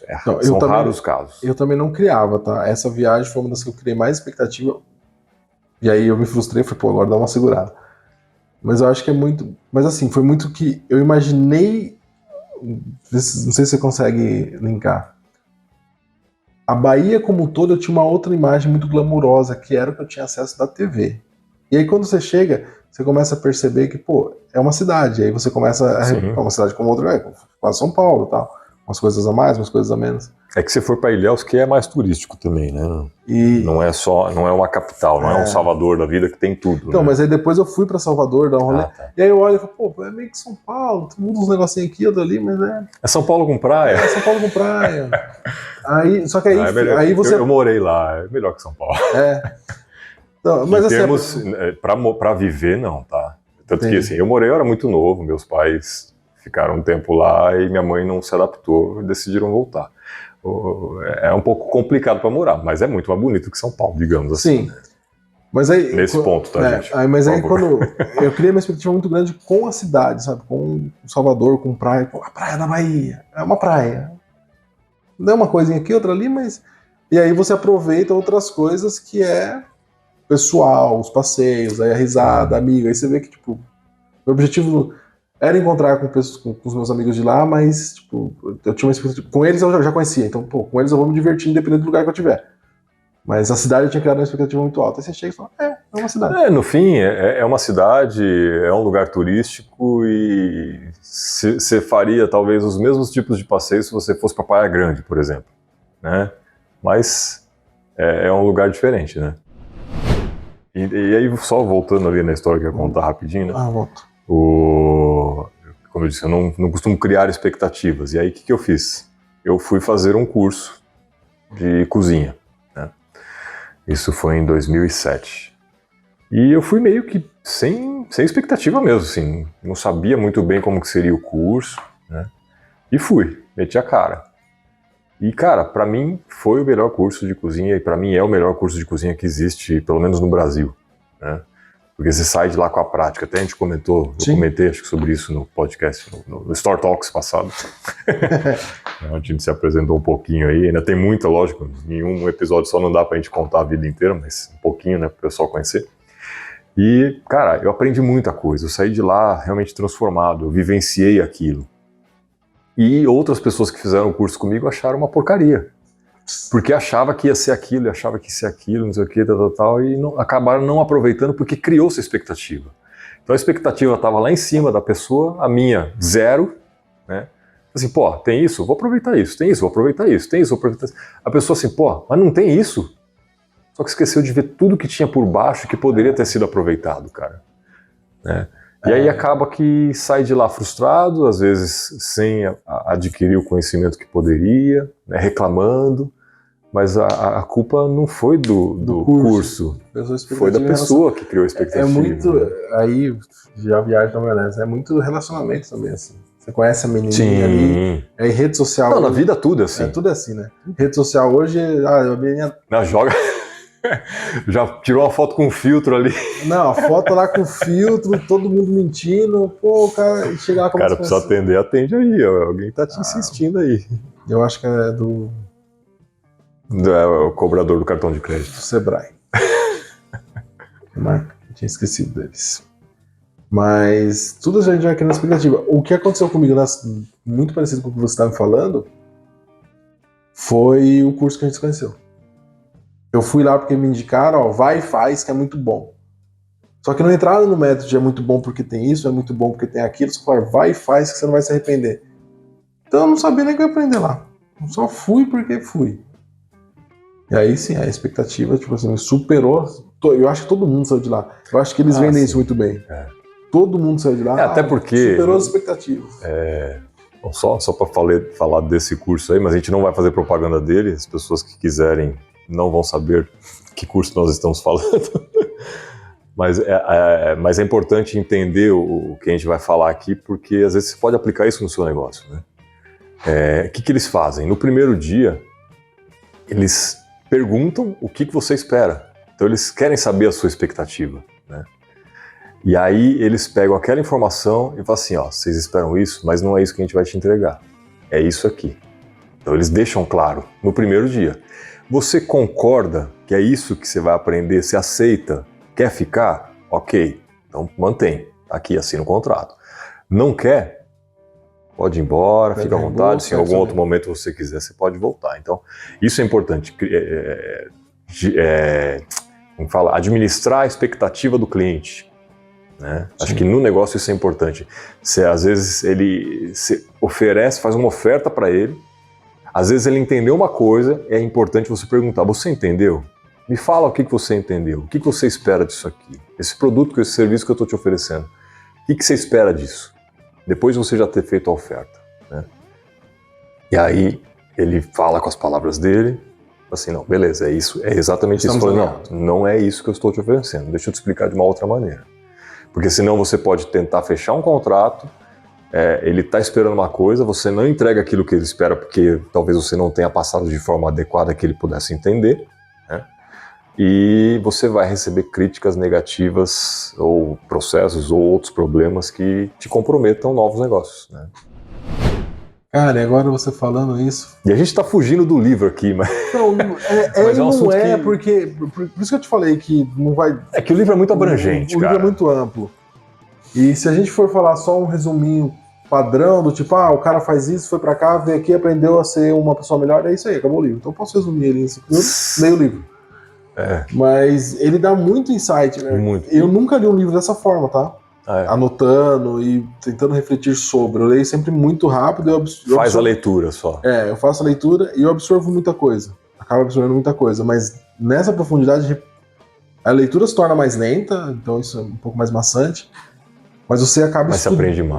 São raros casos. Eu também não criava, tá? Essa viagem foi uma das que eu criei mais expectativa. E aí eu me frustrei, falei, agora dá uma segurada. Mas eu acho que é muito... Mas assim, foi muito que eu imaginei... Não sei se você consegue linkar. A Bahia como um todo, eu tinha uma outra imagem muito glamurosa, que era o que eu tinha acesso da TV. E aí quando você chega, você começa a perceber que, é uma cidade. Aí você começa a... uma cidade como outra, quase São Paulo e tal. Umas coisas a mais, umas coisas a menos. É que você foi para Ilhéus, que é mais turístico também, né? Não é uma capital, não é um Salvador da vida que tem tudo. Então, né? Mas aí depois eu fui para Salvador, dar um rolê. E aí eu olho e falo, é meio que São Paulo, tem uns negocinhos aqui, outro ali, mas É São Paulo com praia? É São Paulo com praia. Só que aí você... Eu morei lá, é melhor que São Paulo. Então, mas em termos, para viver, não, tá? Tanto que assim, eu era muito novo, meus pais ficaram um tempo lá e minha mãe não se adaptou e decidiram voltar. É um pouco complicado para morar, mas é muito mais bonito que São Paulo, digamos assim. Sim. Mas aí, nesse ponto, tá, gente? Mas aí quando eu criei uma expectativa muito grande com a cidade, sabe? Com Salvador, com praia. A praia da Bahia, é uma praia. Não é uma coisinha aqui, outra ali, mas... E aí você aproveita outras coisas que é pessoal, os passeios, aí a risada, amigo. Aí você vê que, tipo, o objetivo... era encontrar com os meus amigos de lá, mas, tipo, eu tinha uma expectativa. Com eles eu já conhecia, então, com eles eu vou me divertir independente do lugar que eu tiver. Mas a cidade eu tinha criado uma expectativa muito alta. Aí você chega e fala, é uma cidade. No fim, é uma cidade, é um lugar turístico e você faria talvez os mesmos tipos de passeios se você fosse para Praia Grande, por exemplo. Né? Mas é um lugar diferente, né? E aí, só voltando ali na história que eu ia contar rapidinho, né? Volto. Como eu disse, eu não costumo criar expectativas. E aí, o que eu fiz? Eu fui fazer um curso de cozinha. Né? Isso foi em 2007. E eu fui meio que sem expectativa mesmo, assim. Não sabia muito bem como que seria o curso. Né? E fui, meti a cara. E, cara, pra mim foi o melhor curso de cozinha. E pra mim é o melhor curso de cozinha que existe, pelo menos no Brasil. Né? Porque você sai de lá com a prática. Até a gente comentou, eu comentei acho que sobre isso no podcast, no Store Talks passado. A gente se apresentou um pouquinho aí, ainda tem muita, lógico, em um episódio só não dá pra gente contar a vida inteira, mas um pouquinho, né, pro pessoal conhecer. E, cara, eu aprendi muita coisa, eu saí de lá realmente transformado, eu vivenciei aquilo. E outras pessoas que fizeram o curso comigo acharam uma porcaria. Porque achava que ia ser aquilo, achava que ia ser aquilo, não sei o que, tal, e acabaram não aproveitando porque criou-se a expectativa. Então a expectativa estava lá em cima da pessoa, a minha, zero, né? Assim, pô, tem isso? Vou aproveitar isso, tem isso, vou aproveitar isso, tem isso, vou aproveitar isso. A pessoa assim, pô, mas não tem isso? Só que esqueceu de ver tudo que tinha por baixo que poderia ter sido aproveitado, cara. Né? E aí acaba que sai de lá frustrado, às vezes sem adquirir o conhecimento que poderia, né, reclamando, mas a culpa não foi do curso, foi da pessoa que criou a expectativa. É muito, aí já viagem também, né? É muito relacionamento também, assim. Você conhece a menininha ali, é em rede social. Não, hoje, na vida tudo é assim. É tudo assim, né? Rede social hoje, a menina... Não, joga... Já tirou uma foto com filtro ali. Não, a foto lá com filtro, todo mundo mentindo. Pô, o cara chega lá com... Cara, precisa atender, atende aí. Alguém tá te insistindo aí. Eu acho que é do... É o cobrador do cartão de crédito. Do Sebrae. Mas eu tinha esquecido deles. Mas tudo a gente vai criando expectativa. O que aconteceu comigo, muito parecido com o que você estava me falando, foi o curso que a gente se conheceu. Eu fui lá porque me indicaram, ó, vai e faz, que é muito bom. Só que não entraram no método de é muito bom porque tem isso, é muito bom porque tem aquilo, só falaram, vai e faz que você não vai se arrepender. Então eu não sabia nem o que eu ia aprender lá. Eu só fui porque fui. E aí sim, a expectativa, tipo assim, superou. Eu acho que todo mundo saiu de lá. Eu acho que eles vendem isso muito bem. Todo mundo saiu de lá. Até porque... Superou as expectativas. Bom, só para falar desse curso aí, mas a gente não vai fazer propaganda dele. As pessoas que quiserem não vão saber que curso nós estamos falando. Mas é importante entender o que a gente vai falar aqui, porque às vezes você pode aplicar isso no seu negócio, né? O que eles fazem? No primeiro dia, eles perguntam o que você espera. Então eles querem saber a sua expectativa, né? E aí eles pegam aquela informação e falam assim, ó, vocês esperam isso, mas não é isso que a gente vai te entregar. É isso aqui. Então eles deixam claro no primeiro dia. Você concorda que é isso que você vai aprender? Você aceita? Quer ficar? Ok. Então mantém. Aqui, assina o contrato. Não quer? Pode ir embora, fica à vontade. Se em algum outro momento você quiser, você pode voltar. Então, isso é importante. Como fala? Administrar a expectativa do cliente. Né? Acho que no negócio isso é importante. Você, às vezes ele oferece, faz uma oferta para ele. Às vezes ele entendeu uma coisa, é importante você perguntar, você entendeu? Me fala o que você entendeu, o que você espera disso aqui? Esse produto, esse serviço que eu estou te oferecendo, o que você espera disso? Depois de você já ter feito a oferta. Né? E aí ele fala com as palavras dele, assim, não, beleza, é isso, é exatamente isso. Falo, não é isso que eu estou te oferecendo, deixa eu te explicar de uma outra maneira. Porque senão você pode tentar fechar um contrato, ele está esperando uma coisa, você não entrega aquilo que ele espera porque talvez você não tenha passado de forma adequada que ele pudesse entender, né? E você vai receber críticas negativas ou processos ou outros problemas que te comprometam novos negócios, né? Cara, e agora você falando isso... E a gente está fugindo do livro aqui, mas... Não, mas não é, porque... Por isso que eu te falei que não vai... É que o livro é muito abrangente, cara. O livro é muito amplo. E se a gente for falar só um resuminho padrão, do tipo, o cara faz isso, foi pra cá, veio aqui, aprendeu a ser uma pessoa melhor, é isso aí, acabou o livro. Então eu posso resumir ele em 5 minutos, leio o livro. Mas ele dá muito insight, né? Muito. Eu nunca li um livro dessa forma, tá? Anotando e tentando refletir sobre. Eu leio sempre muito rápido. Faz a leitura só. Eu faço a leitura e eu absorvo muita coisa. Acabo absorvendo muita coisa, mas nessa profundidade a leitura se torna mais lenta, então isso é um pouco mais maçante. Mas você acaba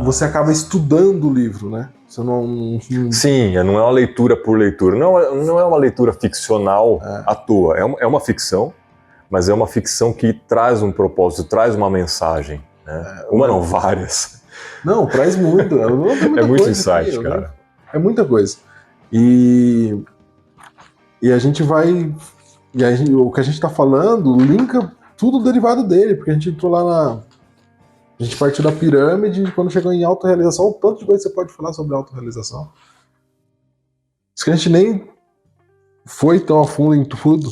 você acaba estudando o livro, né? Você não... Sim, não é uma leitura por leitura. Não é uma leitura ficcional à toa. É uma ficção, mas é uma ficção que traz um propósito, traz uma mensagem. Né? Não, várias. Não, traz muito. É muito insight, cara. É muita coisa. E a gente vai... o que a gente tá falando linka tudo derivado dele, porque a gente entrou lá a gente partiu da pirâmide e quando chegou em autorrealização, o tanto de coisa que você pode falar sobre autorrealização. Isso que a gente nem foi tão a fundo em tudo.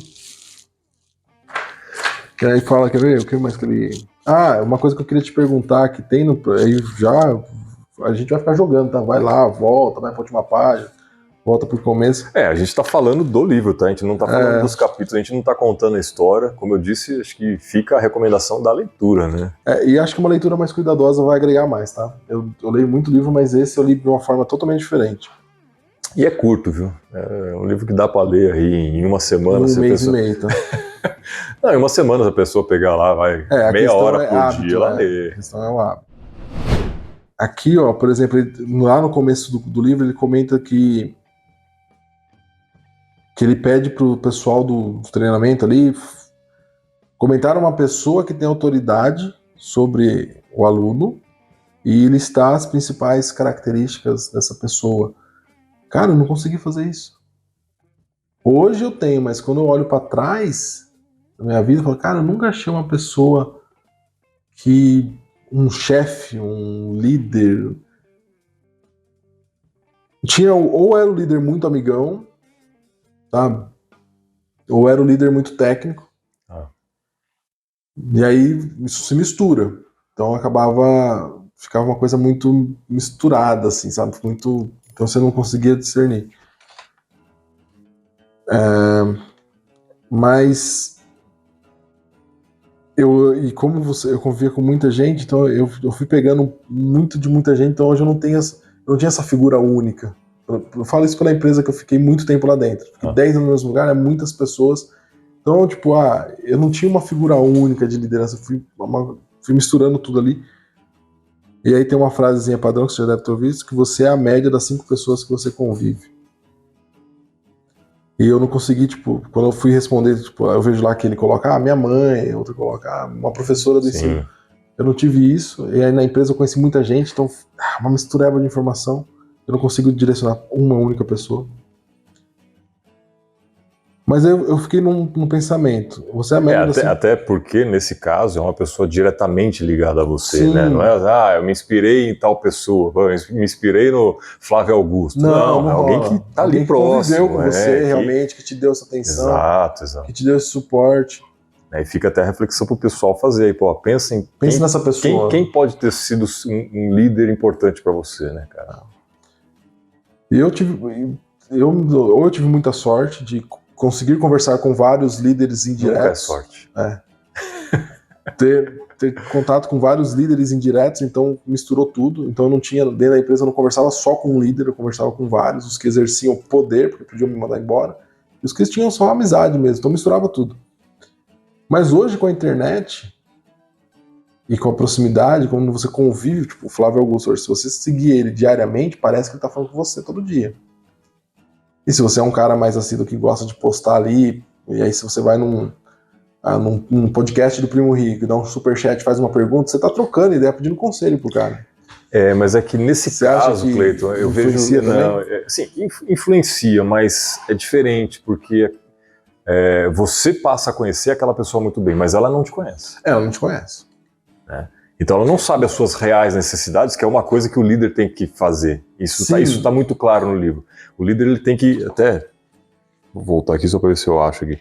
Que aí fala, quer ver? O que mais que ele... uma coisa que eu queria te perguntar, que tem no... Aí já a gente vai ficar jogando, tá? Vai lá, volta, vai pra última página, volta pro começo. A gente tá falando do livro, tá? A gente não tá falando dos capítulos, a gente não tá contando a história. Como eu disse, acho que fica a recomendação da leitura, né? E acho que uma leitura mais cuidadosa vai agregar mais, tá? Eu leio muito livro, mas esse eu li de uma forma totalmente diferente. E é curto, viu? É um livro que dá pra ler aí em uma semana. Um mês e meio, tá? Não, em uma semana, se a pessoa pegar lá, vai meia hora por hábito, dia, ela lê. A questão é o hábito. Aqui, ó, por exemplo, lá no começo do livro, ele comenta que ele pede pro pessoal do treinamento ali comentar uma pessoa que tem autoridade sobre o aluno e listar as principais características dessa pessoa. Cara, eu não consegui fazer isso. Hoje eu tenho, mas quando eu olho para trás da minha vida, eu falo, cara, eu nunca achei uma pessoa que um chefe, um líder tinha, ou era o líder muito amigão, sabe? Ou era o líder muito técnico. E aí isso se mistura. Então ficava uma coisa muito misturada, assim, sabe? Então você não conseguia discernir. Mas e como eu convivia com muita gente, então eu fui pegando muito de muita gente, então hoje eu não tinha essa figura única. Eu falo isso pela empresa que eu fiquei muito tempo lá dentro. Fiquei 10 anos no mesmo lugar, muitas pessoas. Então, tipo, eu não tinha uma figura única de liderança, fui misturando tudo ali. E aí tem uma frasezinha padrão que você já deve ter ouvido, que você é a média das 5 pessoas que você convive. E eu não consegui, tipo, quando eu fui responder, tipo, eu vejo lá que ele coloca, minha mãe, outro coloca, uma professora do ensino. Eu não tive isso, e aí na empresa eu conheci muita gente, então, uma mistureba de informação, eu não consigo direcionar uma única pessoa. Mas eu fiquei num pensamento. Você é a média até porque, nesse caso, é uma pessoa diretamente ligada a você, Sim. né? Não é, eu me inspirei em tal pessoa, eu me inspirei no Flávio Augusto. Não é alguém que tá ali próximo. Conviveu com você, realmente, que te deu essa atenção. Exato. Que te deu esse suporte. E fica até a reflexão pro pessoal fazer aí, pô, pense nessa pessoa. Quem pode ter sido um líder importante para você, né, cara? E eu tive muita sorte de conseguir conversar com vários líderes indiretos. Nunca é sorte. Ter contato com vários líderes indiretos, então misturou tudo. Então eu não tinha, dentro da empresa, eu não conversava só com um líder, eu conversava com vários, os que exerciam poder, porque podiam me mandar embora, e os que tinham só amizade mesmo, então misturava tudo. Mas hoje, com a internet e com a proximidade, quando você convive, tipo o Flávio Augusto, se você seguir ele diariamente, parece que ele tá falando com você todo dia. E se você é um cara mais assíduo que gosta de postar ali, e aí se você vai num podcast do Primo Rico, dá um superchat, faz uma pergunta, você tá trocando ideia, pedindo conselho pro cara. Mas é que nesse caso, Cleiton, eu vejo... Sim, influencia, mas é diferente, porque você passa a conhecer aquela pessoa muito bem, mas ela não te conhece. Ela não te conhece. Né? Então ela não sabe as suas reais necessidades, que é uma coisa que o líder tem que fazer. Isso tá muito claro no livro. O líder ele tem que... Vou voltar aqui só para ver se eu acho aqui.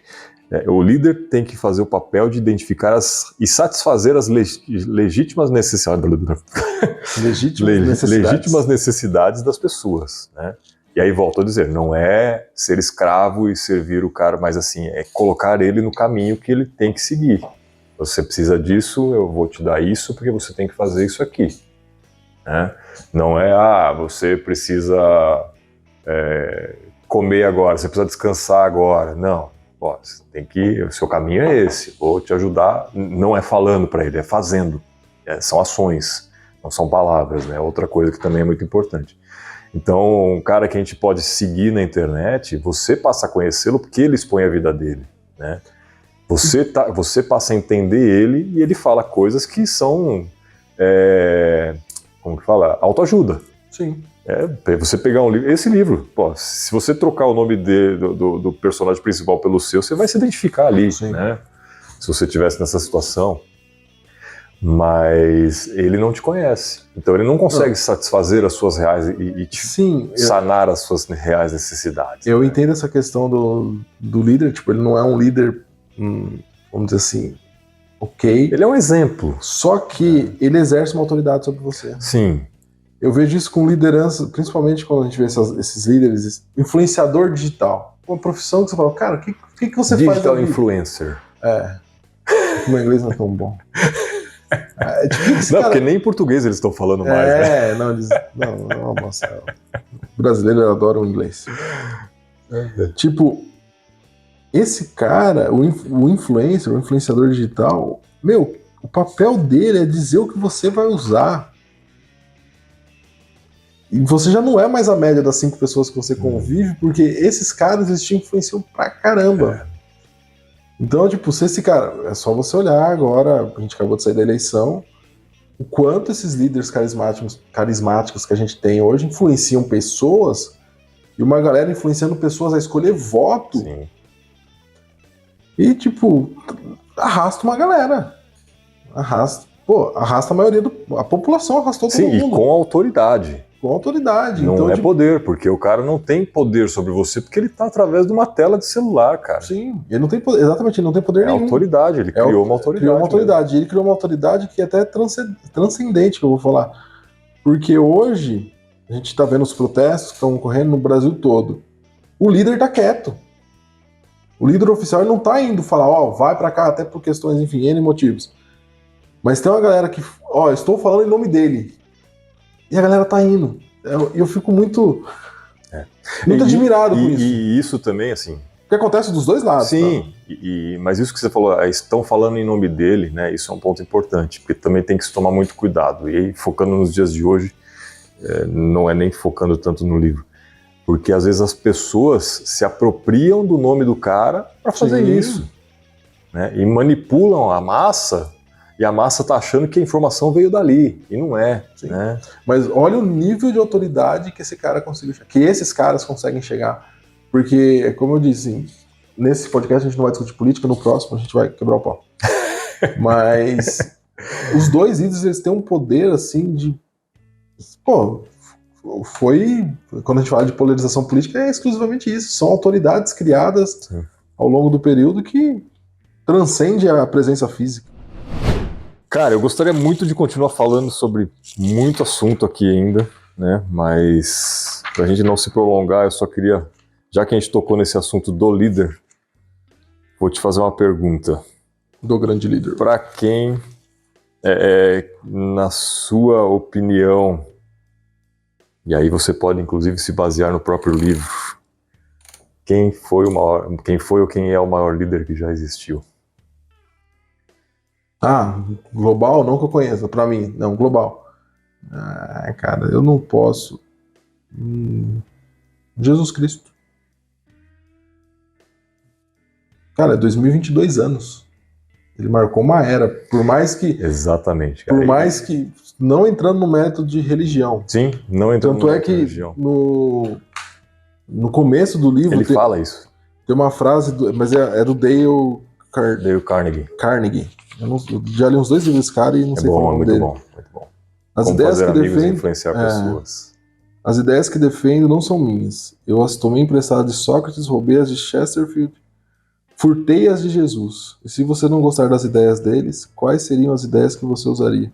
O líder tem que fazer o papel de identificar e satisfazer as legítimas necessidades. Legítimas necessidades das pessoas, né? E aí volto a dizer, não é ser escravo e servir o cara, mas assim, é colocar ele no caminho que ele tem que seguir. Você precisa disso, eu vou te dar isso, porque você tem que fazer isso aqui. Né? Não é, você precisa comer agora, você precisa descansar agora. Não. Você tem que, o seu caminho é esse, vou te ajudar, não é falando para ele, é fazendo, são ações, não são palavras, né? Outra coisa que também é muito importante. Então, um cara que a gente pode seguir na internet, você passa a conhecê-lo porque ele expõe a vida dele, né? Você passa a entender ele e ele fala coisas que são, como que fala? Autoajuda. Sim. Você pegar um livro, esse livro, se você trocar o nome do personagem principal pelo seu, você vai se identificar ali, né? Se você estivesse nessa situação. Mas ele não te conhece, então ele não consegue satisfazer as suas reais e sanar as suas reais necessidades. Eu entendo essa questão do líder, tipo, ele não é um líder, vamos dizer assim, ok. Ele é um exemplo. Só que ele exerce uma autoridade sobre você. Sim. Eu vejo isso com liderança, principalmente quando a gente vê esses líderes, influenciador digital. Uma profissão que você fala, cara, o que você faz? Digital influencer. Meu inglês não é tão bom. Não, cara... porque nem em português eles estão falando mais, né? Não, nossa. O brasileiro adora o inglês. Tipo, esse cara, o influencer, o influenciador digital, meu, o papel dele é dizer o que você vai usar. E você já não é mais a média das 5 pessoas que você convive, porque esses caras, eles te influenciam pra caramba. Então, tipo, se esse cara... É só você olhar agora, a gente acabou de sair da eleição, o quanto esses líderes carismáticos que a gente tem hoje influenciam pessoas, e uma galera influenciando pessoas a escolher voto. Sim. E, tipo, arrasta uma galera. Arrasta a maioria a população, arrastou todo mundo. Sim, e com autoridade. Com autoridade. Não então, é poder, porque o cara não tem poder sobre você, porque ele tá através de uma tela de celular, cara. Sim, ele não tem poder, exatamente, ele não tem poder nenhum. É autoridade, ele criou uma autoridade. Criou uma autoridade, ele criou uma autoridade que é até transcendente, que eu vou falar. Porque hoje, a gente tá vendo os protestos que estão ocorrendo no Brasil todo. O líder tá quieto. O líder oficial ele não tá indo falar, vai pra cá, até por questões, enfim, N motivos. Mas tem uma galera que, estou falando em nome dele. E a galera tá indo. Eu fico muito admirado com isso. E isso também, assim... Que acontece dos dois lados. Sim, tá? Mas isso que você falou, estão falando em nome dele, né? Isso é um ponto importante, porque também tem que se tomar muito cuidado. E aí, focando nos dias de hoje, não é nem focando tanto no livro. Porque às vezes as pessoas se apropriam do nome do cara para fazer isso. Né? E manipulam a massa... E a massa tá achando que a informação veio dali, e não é, né? Mas olha o nível de autoridade que esse cara conseguiu chegar, que esses caras conseguem chegar. Porque, como eu disse, nesse podcast a gente não vai discutir política, no próximo a gente vai quebrar o pau. Mas os dois líderes, eles têm um poder, assim, de... Pô, quando a gente fala de polarização política, é exclusivamente isso. São autoridades criadas ao longo do período que transcende a presença física. Cara, eu gostaria muito de continuar falando sobre muito assunto aqui ainda, né? Mas pra gente não se prolongar, eu só queria, já que a gente tocou nesse assunto do líder, vou te fazer uma pergunta. Do grande líder. Pra quem, na sua opinião, e aí você pode inclusive se basear no próprio livro, quem foi ou quem é o maior líder que já existiu? Global? Não que eu conheça, pra mim. Não, global. Cara, eu não posso. Jesus Cristo. Cara, 2022 anos. Ele marcou uma era, por mais que... Exatamente. Cara. Por mais que... Não entrando no mérito de religião. Sim, não entrando no mérito de religião. Tanto é que no começo do livro... Ele fala isso. Tem uma frase, mas é do Dale Carnegie. Eu já li uns 2 livros desse cara e não sei qual é o nome dele. Muito bom. As ideias que defendo, influenciar pessoas. As ideias que defendo não são minhas. Eu as tomei emprestadas de Sócrates, roubei as de Chesterfield, furtei as de Jesus. E se você não gostar das ideias deles, quais seriam as ideias que você usaria?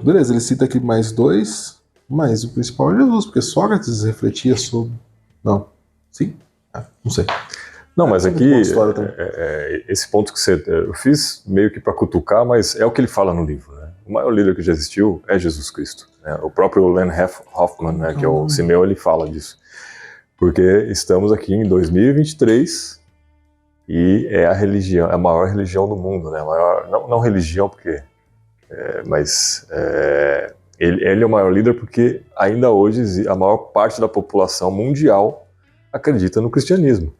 Beleza, ele cita aqui mais 2, mas o principal é Jesus, porque Sócrates refletia sobre... Não. Sim? Não sei. Não, mas aqui, esse ponto que eu fiz meio que para cutucar, mas é o que ele fala no livro, né? O maior líder que já existiu é Jesus Cristo. Né? O próprio Len Hoffman, né, que é o Simeão, ele fala disso. Porque estamos aqui em 2023 e é a maior religião do mundo, né? Não religião, porque... ele é o maior líder porque ainda hoje a maior parte da população mundial acredita no cristianismo.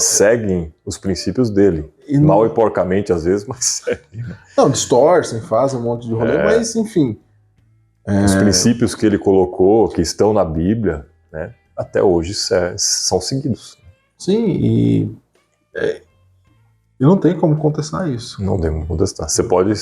Seguem os princípios dele. Mal e porcamente, às vezes, mas seguem. Não, distorcem, fazem um monte de rolê, mas enfim. Os princípios que ele colocou, que estão na Bíblia, né, até hoje são seguidos. Sim, e não tem como contestar isso. Não tem como contestar. Você pode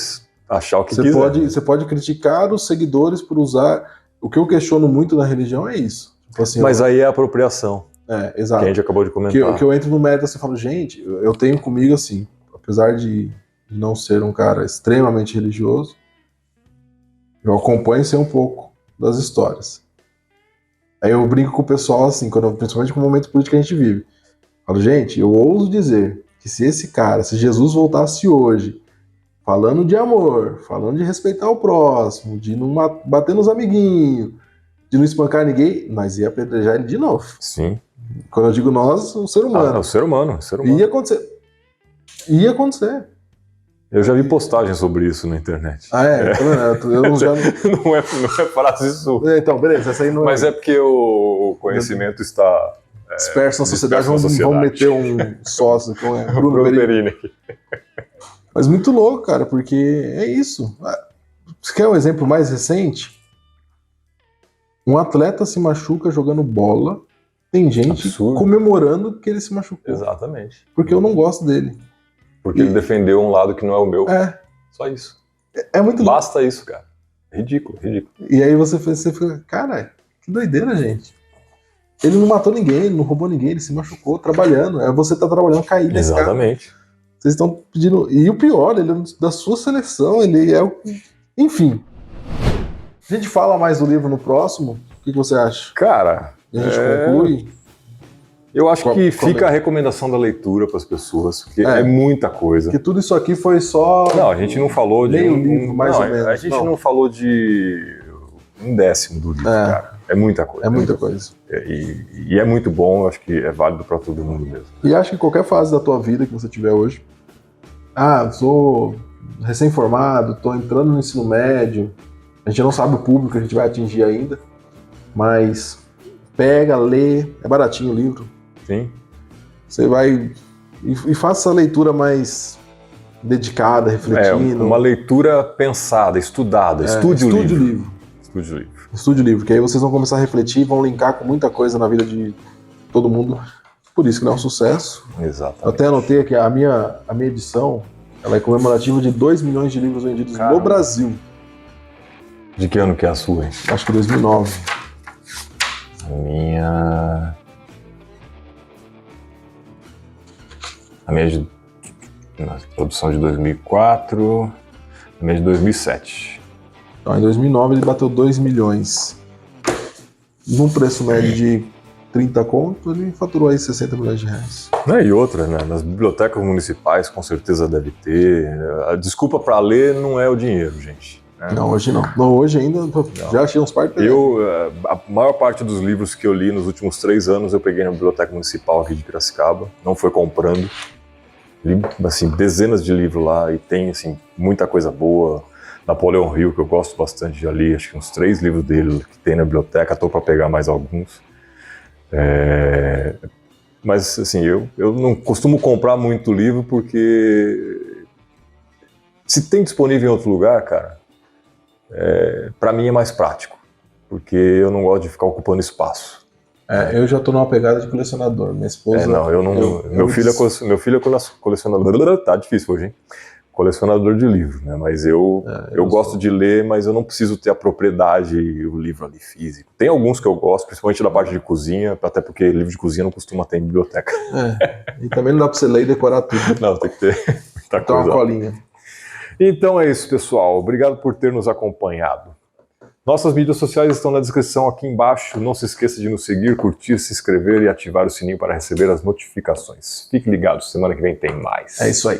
achar o que quiser. Você pode criticar os seguidores por usar... O que eu questiono muito na religião é isso. Tipo assim, mas aí é apropriação. Exato. Que a gente acabou de comentar. Que eu entro no mérito assim e falo, gente, eu tenho comigo assim, apesar de não ser um cara extremamente religioso, eu acompanho ser um pouco. das histórias. Aí eu brinco com o pessoal assim, principalmente com o momento político que a gente vive. Falo, gente, eu ouso dizer que se Jesus voltasse hoje, falando de amor, falando de respeitar o próximo, de não bater nos amiguinhos, de não espancar ninguém, nós ia apedrejar ele de novo. Sim. Quando eu digo nós, o ser humano. O ser humano. Ia acontecer. Ia acontecer. Eu já vi postagens sobre isso na internet. Eu já não é frase sua. Então, beleza, essa aí não Mas é porque o conhecimento está disperso na sociedade. Vamos meter um sócio que é Bruno Perini aqui. Mas muito louco, cara, porque é isso. Você quer um exemplo mais recente? Um atleta se machuca jogando bola, tem gente comemorando que ele se machucou. Exatamente. Porque eu não gosto dele. Porque ele defendeu um lado que não é o meu. Só isso. É muito louco. Basta isso, cara. Ridículo. E aí você fica, cara, que doideira, gente. Ele não matou ninguém, ele não roubou ninguém, ele se machucou trabalhando. Você tá trabalhando, cair nesse cara. Exatamente. Vocês estão pedindo... E o pior, ele é da sua seleção, ele é o... Enfim. A gente fala mais do livro no próximo? O que você acha? Cara... A gente conclui? Eu acho que fica a recomendação da leitura para as pessoas, porque é muita coisa. Porque tudo isso aqui foi só... Não, a gente não falou de... meio livro, mais ou menos. A gente não falou de 1/10 do livro, cara. É muita coisa. É muita coisa. E é muito bom, eu acho que é válido para todo mundo mesmo. E acho que qualquer fase da tua vida que você tiver hoje, sou recém-formado, tô entrando no ensino médio, a gente não sabe o público que a gente vai atingir ainda, mas pega, lê, é baratinho o livro. Sim. Você vai e faça essa leitura mais dedicada, refletindo. Uma leitura pensada, estudada. Estude o livro. Estude o livro, que aí vocês vão começar a refletir e vão linkar com muita coisa na vida de todo mundo. Por isso que não é um sucesso. Exatamente. Eu até anotei aqui, a minha edição, ela é comemorativa de 2 milhões de livros vendidos no Brasil. De que ano que é a sua, hein? Acho que 2009. A minha de produção de 2004, a minha de 2007. Então, em 2009 ele bateu 2 milhões. Num preço médio de 30 conto, ele faturou aí 60 milhões de reais. E outra, né? Nas bibliotecas municipais com certeza deve ter. A desculpa para ler não é o dinheiro, gente. Né? Não, hoje não. Hoje ainda já achei uns par de a maior parte dos livros que eu li nos últimos 3 anos eu peguei na biblioteca municipal aqui de Piracicaba, não foi comprando. Li, assim, dezenas de livros lá e tem, assim, muita coisa boa. Napoleão Hill, que eu gosto bastante, já li, acho que uns 3 livros dele que tem na biblioteca, estou para pegar mais alguns. Mas, assim, eu não costumo comprar muito livro porque se tem disponível em outro lugar, cara, para mim é mais prático, porque eu não gosto de ficar ocupando espaço. Eu já tô numa pegada de colecionador. Minha esposa... Meu filho é colecionador... Tá difícil hoje, hein? Colecionador de livro, né? Mas eu gosto de ler, mas eu não preciso ter a propriedade e o livro ali físico. Tem alguns que eu gosto, principalmente da parte de cozinha, até porque livro de cozinha não costuma ter em biblioteca. E também não dá pra você ler e decorar tudo. Não, tem que ter muita coisa. Uma colinha. Então é isso, pessoal. Obrigado por ter nos acompanhado. Nossas mídias sociais estão na descrição aqui embaixo. Não se esqueça de nos seguir, curtir, se inscrever e ativar o sininho para receber as notificações. Fique ligado, semana que vem tem mais. É isso aí.